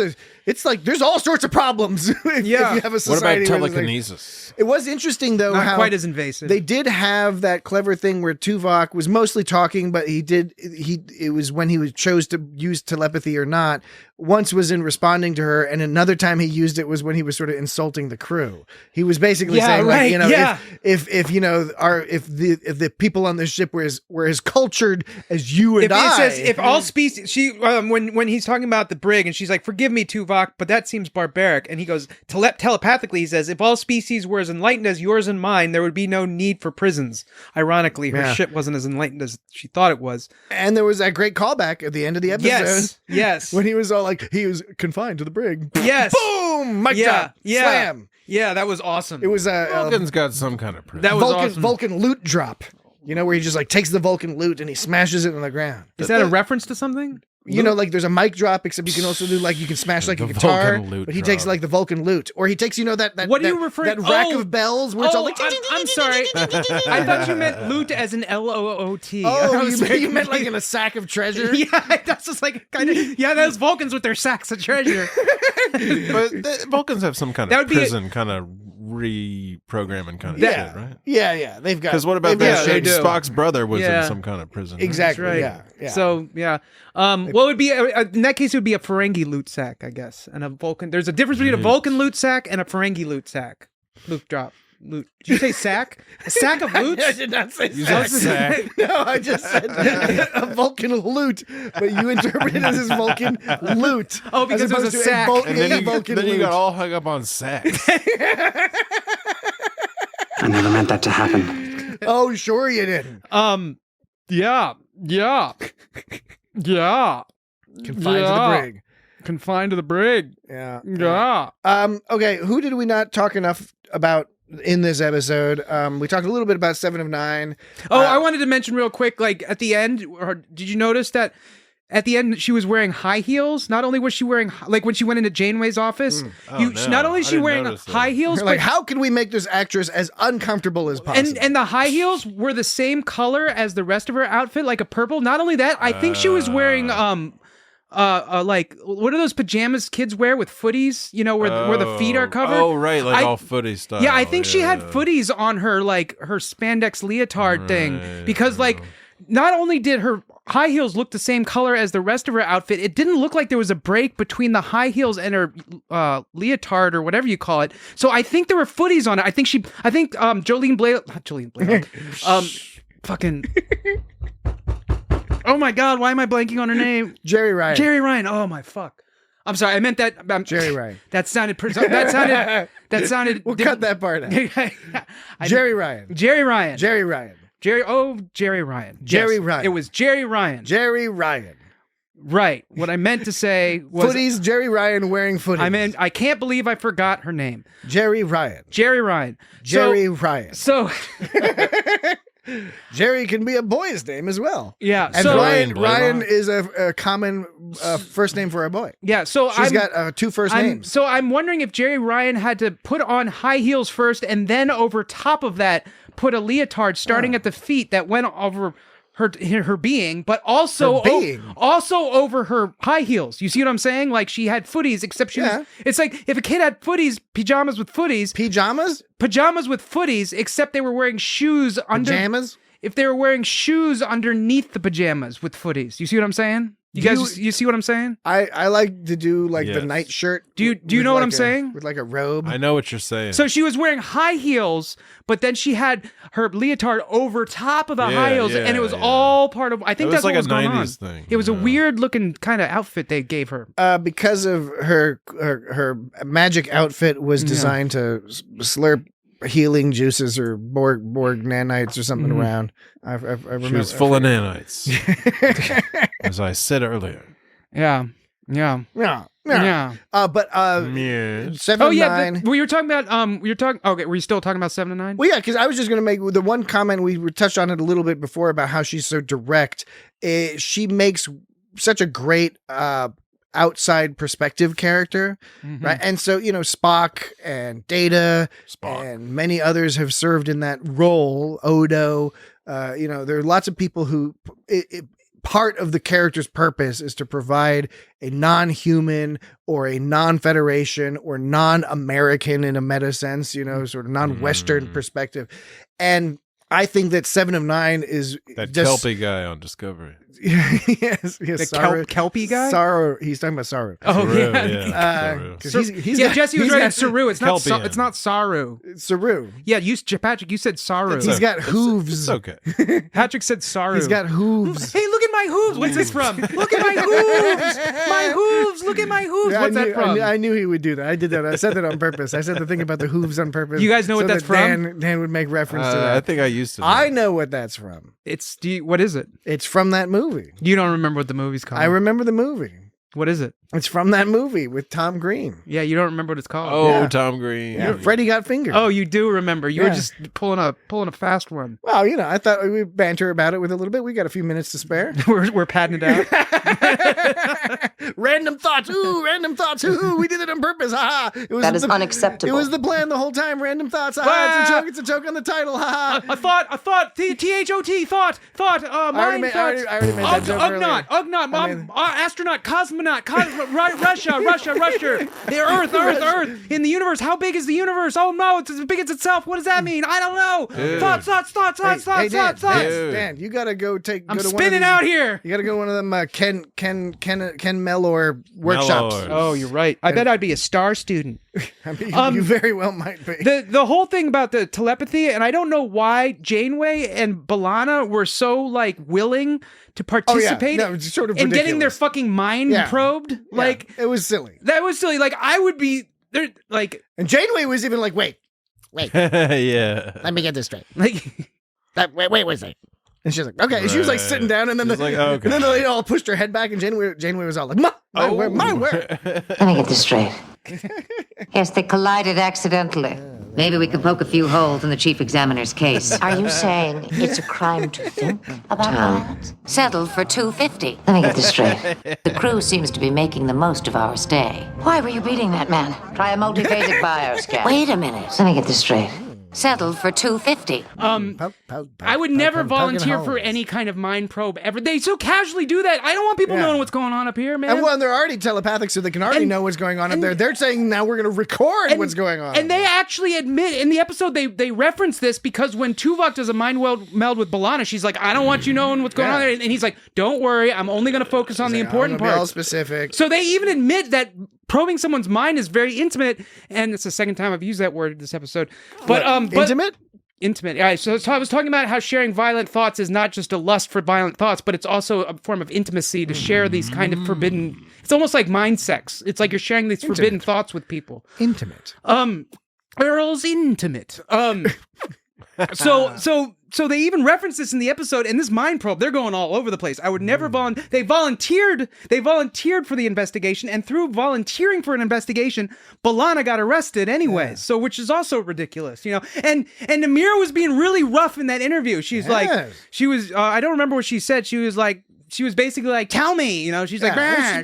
like there's all sorts of problems. if you have a society. What about telekinesis? It was interesting though. Not how quite as invasive. They did have that clever thing where Tuvok was mostly talking, but it was when he chose to use telepathy or not. Once was in responding to her, and another time he used it was when he was sort of insulting the crew. He was basically saying, like, you know, if you know, if the people on this ship were as cultured as you and I. It says if all species, when he's talking about the brig, and she's like, "Forgive me, Tuvok, but that seems barbaric," and he goes telepathically. He says, "If all species were as enlightened as yours and mine, there would be no need for prisons." Ironically, her ship wasn't as enlightened as she thought it was. And there was that great callback at the end of the episode. Yes. When he was all like, he was confined to the brig. Yes. Boom! Mic drop. Slam. Yeah, that was awesome. It was Vulcan's got some kind of prison. That was awesome. Vulcan loot drop. You know, where he just like takes the Vulcan loot and he smashes it on the ground. Is that a reference to something? You know, like there's a mic drop, except you can also do like you can smash like a guitar, but he takes like the Vulcan loot, or he takes that. What are you referring? That rack of bells where it's all like. I'm sorry. I thought you meant loot as in LOOT. Oh, you meant like in a sack of treasure? Yeah, that's just like kind of those Vulcans with their sacks of treasure. But Vulcans have some kind of prison, kind of reprogramming kind of shit, right? Yeah, they've got. Because what about that shit? Spock's brother was in some kind of prison. Exactly. Right? Yeah. So what would be in that case? It would be a Ferengi loot sack, I guess, and a Vulcan. There's a difference between a Vulcan loot sack and a Ferengi loot sack. Loot drop. Loot. Did you say sack? A sack of loot? I did not say sack. No, I just said a Vulcan loot, but you interpreted it as Vulcan loot. Oh, because it was a sack. And then you got all hung up on sacks. I never meant that to happen. Oh, sure you didn't. Yeah. Confined to the brig. Yeah. Okay, who did we not talk enough about in this episode? We talked a little bit about 7 of 9. I wanted to mention real quick, like at the end, did you notice that at the end she was wearing high heels? Not only was she wearing, like when she went into Janeway's office, not only is she wearing high heels, but how can we make this actress as uncomfortable as possible? And the high heels were the same color as the rest of her outfit, like a purple. Not only that, I think she was wearing like what are those pajamas kids wear with footies? You know, where the feet are covered. Oh, right, like all footy style. Yeah, I think she had footies on her, like her spandex leotard thing, because like not only did her high heels look the same color as the rest of her outfit, it didn't look like there was a break between the high heels and her leotard or whatever you call it. So I think there were footies on it. I think Jolene Blalock, fucking. Oh my God! Why am I blanking on her name? Jerry Ryan. Jerry Ryan. Oh my fuck! I'm sorry. I meant that. Jerry Ryan. That sounded. That sounded. We'll cut that part out. Jerry Ryan. Jerry Ryan. Jerry Ryan. Jerry Ryan. Jerry Ryan. It was Jerry Ryan. Jerry Ryan. Right. What I meant to say was footies. Jerry Ryan wearing footies. I can't believe I forgot her name. Jerry Ryan. Jerry Ryan. Ryan. So. Jerry can be a boy's name as well. Yeah. And Ryan is a common first name for a boy. Yeah. So she's got 2 first names. So I'm wondering if Jerry Ryan had to put on high heels first and then over top of that put a leotard starting at the feet that went over her being, but also also over her high heels. You see what I'm saying? Like she had footies, except she was. It's like if a kid had pajamas with footies, pajamas with footies, except they were wearing shoes under pajamas. If they were wearing shoes underneath the pajamas with footies, you see what I'm saying? You see what I'm saying? I like to do like the night shirt. Do you know what I'm saying? With like a robe. I know what you're saying. So she was wearing high heels, but then she had her leotard over top of the high heels, and it was all part of. I think that's like what was a going 90s on. Thing. It was a weird looking kind of outfit they gave her. Because of her magic outfit was designed to slurp healing juices or Borg nanites or something around. I remember she was full of nanites, as I said earlier. Yeah. Yeah. Yeah. But Yes. 7 Oh and yeah, 9. we were talking about okay, were you still talking about 7 and 9? Well, yeah, because I was just going to make the one comment we touched on it a little bit before about how she's so direct. She makes such a great outside perspective character, right? And so, Spock and Data and many others have served in that role. Odo, there are lots of people who part of the character's purpose is to provide a non-human or a non-Federation or non-American in a meta sense, sort of non-Western perspective. And I think that 7 of 9 is that just, Kelpie guy on Discovery. yes, The Kelpie guy? Saru. He's talking about Saru. Oh, Saru, yeah. He's Jesse was right. It's Saru. It's not. Kelpian. It's not Saru. Saru. Yeah, Patrick. You said Saru. He's got hooves. It's okay. Patrick said Saru. He's got hooves. Hey, look at my hooves. What's this from? Look at my hooves. My hooves. Look at my hooves. Yeah, What's that from? I knew he would do that. I did that. I said that on purpose. I said the thing about the hooves on purpose. You guys know what that's from? Dan would make reference to that. I think I used to. I know what that's from. What is it? It's from that movie. You don't remember what the movie's called? I remember the movie. What is it? It's from that movie with Tom Green. Yeah, you don't remember what it's called. Oh, Yeah. Tom Green. Yeah, Freddie got fingered. Oh, you do remember. You were Yeah. just pulling a fast one. Well, I thought we'd banter about it with a little bit. We got a few minutes to spare. we're padding it out. Random thoughts. Ooh, random thoughts. Ooh, we did it on purpose. Ha ha. That is unacceptable. It was the plan the whole time. Random thoughts. Ha ha. It's a joke. It's a joke on the title. Ha ha. I thought, T-H-O-T, thought, I mind already made that joke earlier. Ugnaught, astronaut, cosmonaut, Russia, the Earth, in the universe. How big is the universe? Oh no, it's as big as itself. What does that mean? I don't know. Dude. Thoughts. Dan, you gotta go take. I'm go to one of spinning these- out here. You gotta go to one of them Ken Mellor workshops. Mellor. Oh, you're right. I bet I'd be a star student. I mean, you very well might be. The whole thing about the telepathy, and I don't know why Janeway and B'Elanna were so willing to participate No, it's sort of in getting their ridiculous. fucking mind probed. Yeah, it was silly. That was silly. I would be there. And Janeway was even like, wait, Yeah. let me get this straight. Like, wait, wait a second. And she's like, okay. And she was like sitting down, and then She's like, okay. and then they all pushed her head back, and Janeway was all like, my word. Let me get this straight. Yes, they collided accidentally. Maybe we could poke a few holes in the chief examiner's case. Are you saying it's a crime to think about violence? Settled for $250. Let me get this straight. The crew seems to be making the most of our stay. Why were you beating that man? Try a multiphasic bioscan. Wait a minute. Let me get this straight. Settled for $250. I would never volunteer for holes. any kind of mind probe ever. They so casually do that. I don't want people knowing what's going on up here, man. And well, they're already telepathic, so they can already know what's going on up there. They're saying now we're going to record what's going on. And they actually admit in the episode they reference this because when Tuvok does a mind meld with B'Elanna, she's like, I don't want you knowing what's going on there. And he's like, don't worry, I'm only going to focus on the important parts. All parts. specific. So they even admit that probing someone's mind is very intimate, and it's the second time I've used that word this episode. But intimate? Intimate. Yeah, so I was talking about how sharing violent thoughts is not just a lust for violent thoughts, but it's also a form of intimacy to share these kind of forbidden. It's almost like mind sex. It's like you're sharing these forbidden thoughts with people. Intimate. Earl's intimate. So they even reference this in the episode, and this mind probe, they're going all over the place. I would never They volunteered for the investigation, and through volunteering for an investigation, B'Elanna got arrested anyways. So, which is also ridiculous, And Amira was being really rough in that interview. She's like, she was. I don't remember what she said. She was basically like, "Tell me," She's like,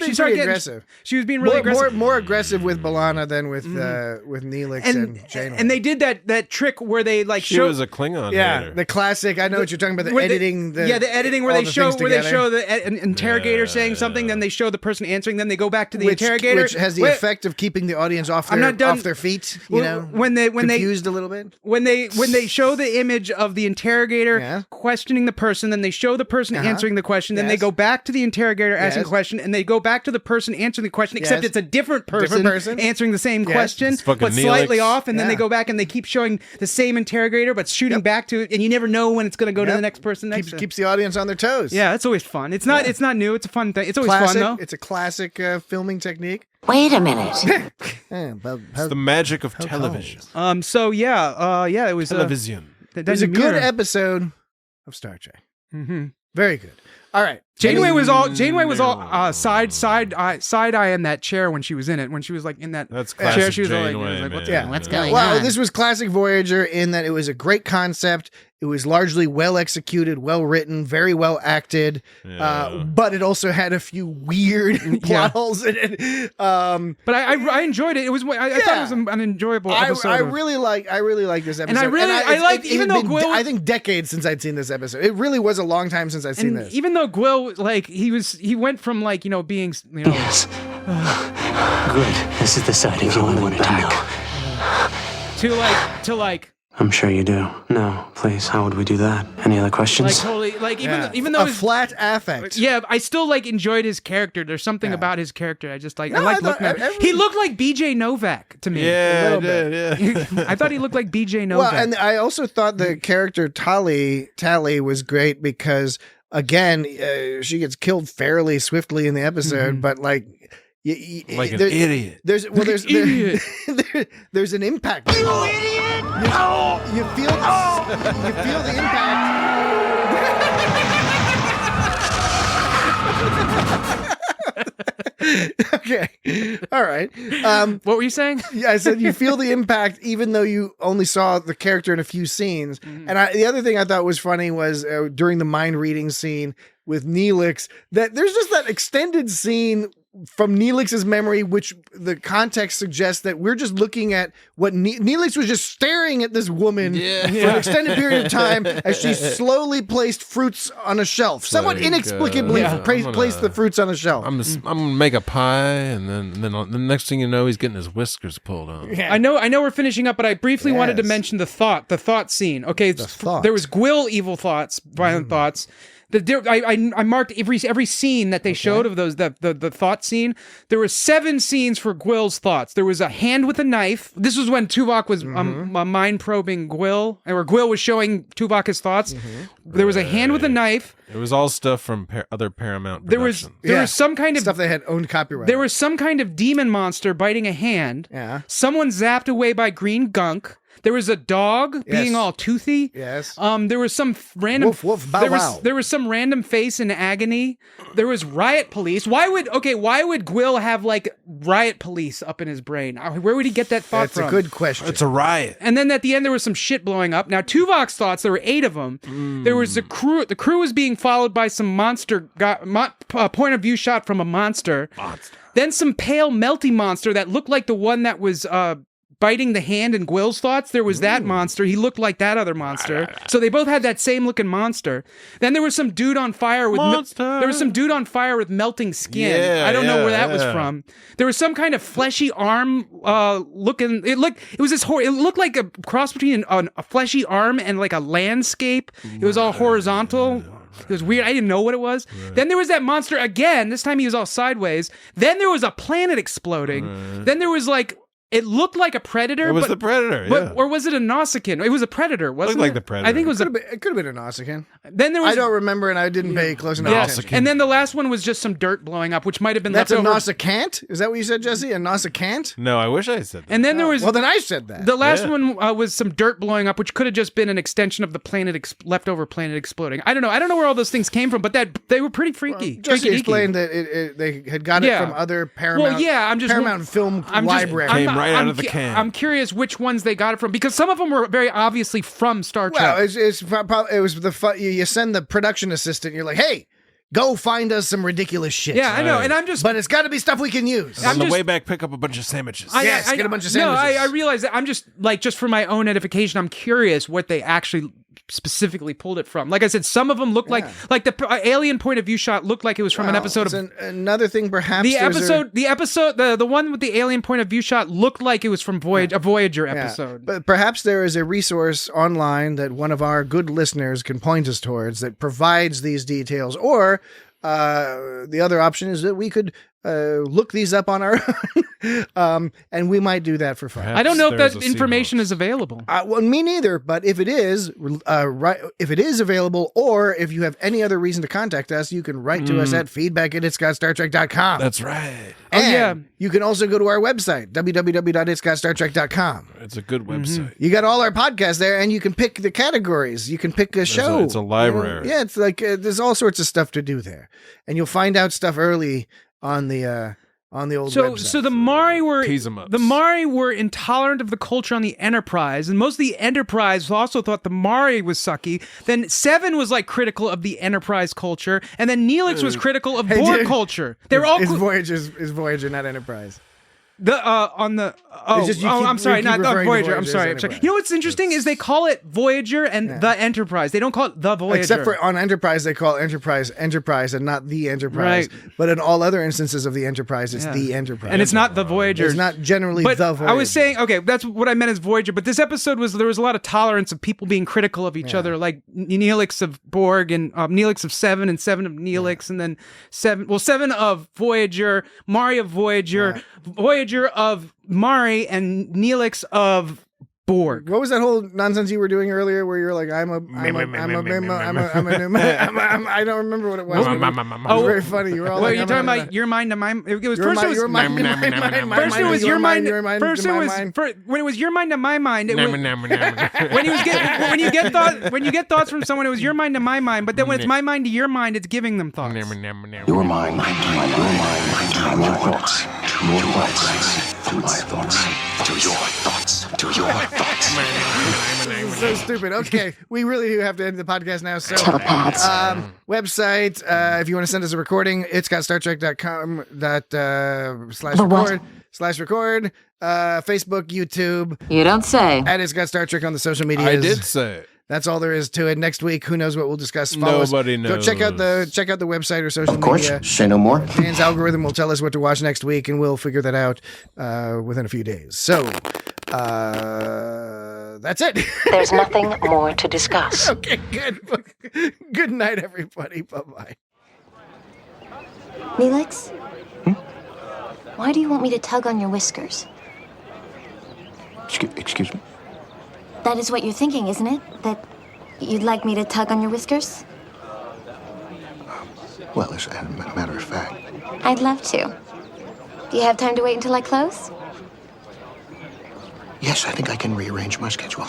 she started getting aggressive. She was being really aggressive. More aggressive with B'Elanna than with Neelix and Janeway. And they did that trick where they She was a Klingon. Yeah, the classic. I know what you're talking about. The editing. The editing where they show the interrogator saying something, then they show the person answering, then they go back to the interrogator, which has the effect of keeping the audience off their feet. When they confused a little bit. When they show the image of the interrogator questioning the person, then they show the person answering the question, then they go back to the interrogator asking the question, and they go back to the person answering the question, except it's a different person answering the same question, but slightly off, and then they go back and they keep showing the same interrogator, but shooting back to it, and you never know when it's going to go to the next person. Keeps the audience on their toes. Yeah, it's always fun. It's not new. It's a fun thing. It's always fun though. It's a classic filming technique. Wait a minute. It's the magic of television. It was television. It was a good episode of Star Trek. Mm-hmm. Very good. All right. Janeway was all side eye in that chair when she was in it. When she was like in that chair, she was Janeway, like, what's going well, on? this was classic Voyager in that it was a great concept. It was largely well executed, well written, very well acted, but it also had a few weird plot holes in it. But I enjoyed it. It was I thought it was an enjoyable episode. I really like this episode, and I liked even though Gwill. I think decades since I'd seen this episode. It really was a long time since I'd seen this. Even though Gwill, like he went from like being Yes. Good. This is the side of you I wanted to know. to like. I'm sure you do. No, please. How would we do that? Any other questions? Like totally, like even though a flat affect. Yeah, I still like enjoyed his character. There's something about his character I just like. I like looking at. He looked like BJ Novak to me. Yeah, yeah. I thought he looked like BJ Novak. Well, and I also thought the character Tally was great because again, she gets killed fairly swiftly in the episode, but like. Like an idiot. There's an impact. You idiot! You feel the impact. Okay. All right. What were you saying? Yeah, I said you feel the impact even though you only saw the character in a few scenes. And the other thing I thought was funny was during the mind reading scene with Neelix, that there's just that extended scene from Neelix's memory, which the context suggests that we're just looking at what Neelix was just staring at this woman for an extended period of time as she slowly placed fruits on a shelf. Somewhat inexplicably placed the fruits on a shelf. I'm gonna make a pie, and then the next thing you know, he's getting his whiskers pulled on. Yeah. I know we're finishing up, but I briefly wanted to mention the thought scene. Okay, there was Gwill evil thoughts, violent thoughts. I marked every scene that they showed of those the thought scene. There were 7 scenes for Gwill's thoughts. There was a hand with a knife. This was when Tuvok was mind probing Gwill, or Gwill was showing Tuvok his thoughts. There was a hand with a knife. It was all stuff from other Paramount There productions. was some kind of stuff they had owned copyright. There was some kind of demon monster biting a hand. Yeah. Someone zapped away by green gunk. There was a dog being all toothy. Yes. There was some random woof, woof, bow, wow. There was some random face in agony. There was riot police. Why would Gwill have like riot police up in his brain? Where would he get that thought from? That's a good question. It's a riot. And then at the end there was some shit blowing up. Now Tuvok's thoughts, there were 8 of them. There was the crew. The crew was being followed by some monster point of view shot from a monster. Then some pale melty monster that looked like the one that was biting the hand in Gwill's thoughts. There was that monster. He looked like that other monster. So they both had that same looking monster. Then there was some dude on fire with melting skin. Yeah, I don't know where that was from. There was some kind of fleshy arm looking. It looked like a cross between a fleshy arm and like a landscape. It was all horizontal. It was weird. I didn't know what it was. Right. Then there was that monster again. This time he was all sideways. Then there was a planet exploding. Right. Then there was like. It looked like a predator. It was the predator, or was it a Nausicaan? It was a predator, wasn't it? Looked like the predator. I think it was. It could have been a Nausicaan. Then there was. I don't remember, and I didn't pay close enough attention. And then the last one was just some dirt blowing up, which might have been That's left over. That's a Nausicant? Is that what you said, Jesse? A Nausicant? No, I wish I said that. And then there was. Well, then I said that. The last one was some dirt blowing up, which could have just been an extension of the planet, leftover planet exploding. I don't know. I don't know where all those things came from, but they were pretty freaky. Jesse explained that they had got it from other Paramount. Well, yeah, Paramount film library. Came right out of the can. I'm curious which ones they got it from, because some of them were very obviously from Star Trek. Well, it was you send the production assistant. You're like, hey, go find us some ridiculous shit. Yeah, I know, and I'm just. But it's got to be stuff we can use. On the way back, pick up a bunch of sandwiches. Get a bunch of sandwiches. No, I realize that. I'm just for my own edification. I'm curious what they actually specifically pulled it from. Like I said, some of them look like the alien point of view shot looked like it was from an episode of another thing. Perhaps the one with the alien point of view shot looked like it was from a Voyager episode. But perhaps there is a resource online that one of our good listeners can point us towards that provides these details, or the other option is that we could look these up on our own, and we might do that for fun. I don't know if that information is available. Well, me neither. But if it is, if it is available, or if you have any other reason to contact us, you can write to us at feedback@itsgotstartrek.com. That's right. And you can also go to our website, www.itsgotstartrek.com. It's a good website. You got all our podcasts there, and you can pick the categories. You can pick a show. It's a library. Yeah, it's like there's all sorts of stuff to do there, and you'll find out stuff early on the old website. So the Mari were intolerant of the culture on the Enterprise, and most of the Enterprise also thought the Mari was sucky. Then Seven was like critical of the Enterprise culture, and then Neelix was critical of Borg culture. They were all is Voyager not Enterprise? I'm sorry, not Voyager. I'm sorry. You know what's interesting is they call it Voyager and the Enterprise. They don't call it the Voyager. Except for on Enterprise, they call Enterprise, and not the Enterprise. Right. But in all other instances of the Enterprise, it's the Enterprise. And it's not the Voyager. It's not generally the Voyager. I was saying, okay, that's what I meant as Voyager, but this episode there was a lot of tolerance of people being critical of each other, like Neelix of Borg and Neelix of Seven and Seven of Neelix, and then Seven of Voyager, Mari of Voyager, Voyager of Mari, and Neelix of Borg. What was that whole nonsense you were doing earlier where you're like, I don't remember what it was. It was very funny. You were all you're talking about your mind to my mind. It was first it was your mind to my mind. First it was your mind. First it was when it was your mind to my mind. It was when you get thoughts from someone, it was your mind to my mind. But then when it's my mind to your mind, it's giving them thoughts. Your mind to my thoughts. Your thoughts to my thoughts. To your thoughts. To your thoughts. This is so stupid. Okay, we really do have to end the podcast now. So, Telepaths. Website, if you want to send us a recording, it's got StarTrek.com /record. Facebook, YouTube. You don't say. And it's got Star Trek on the social medias. I did say it. That's all there is to it. Next week, who knows what we'll discuss. Nobody knows. Go check out the website or social media. Of course, say no more. Dan's algorithm will tell us what to watch next week, and we'll figure that out within a few days. So, that's it. There's nothing more to discuss. Okay, good. Good night, everybody. Bye-bye. Neelix? Why do you want me to tug on your whiskers? Excuse me? That is what you're thinking, isn't it? That you'd like me to tug on your whiskers? Well, as a matter of fact. I'd love to. Do you have time to wait until I close? Yes, I think I can rearrange my schedule.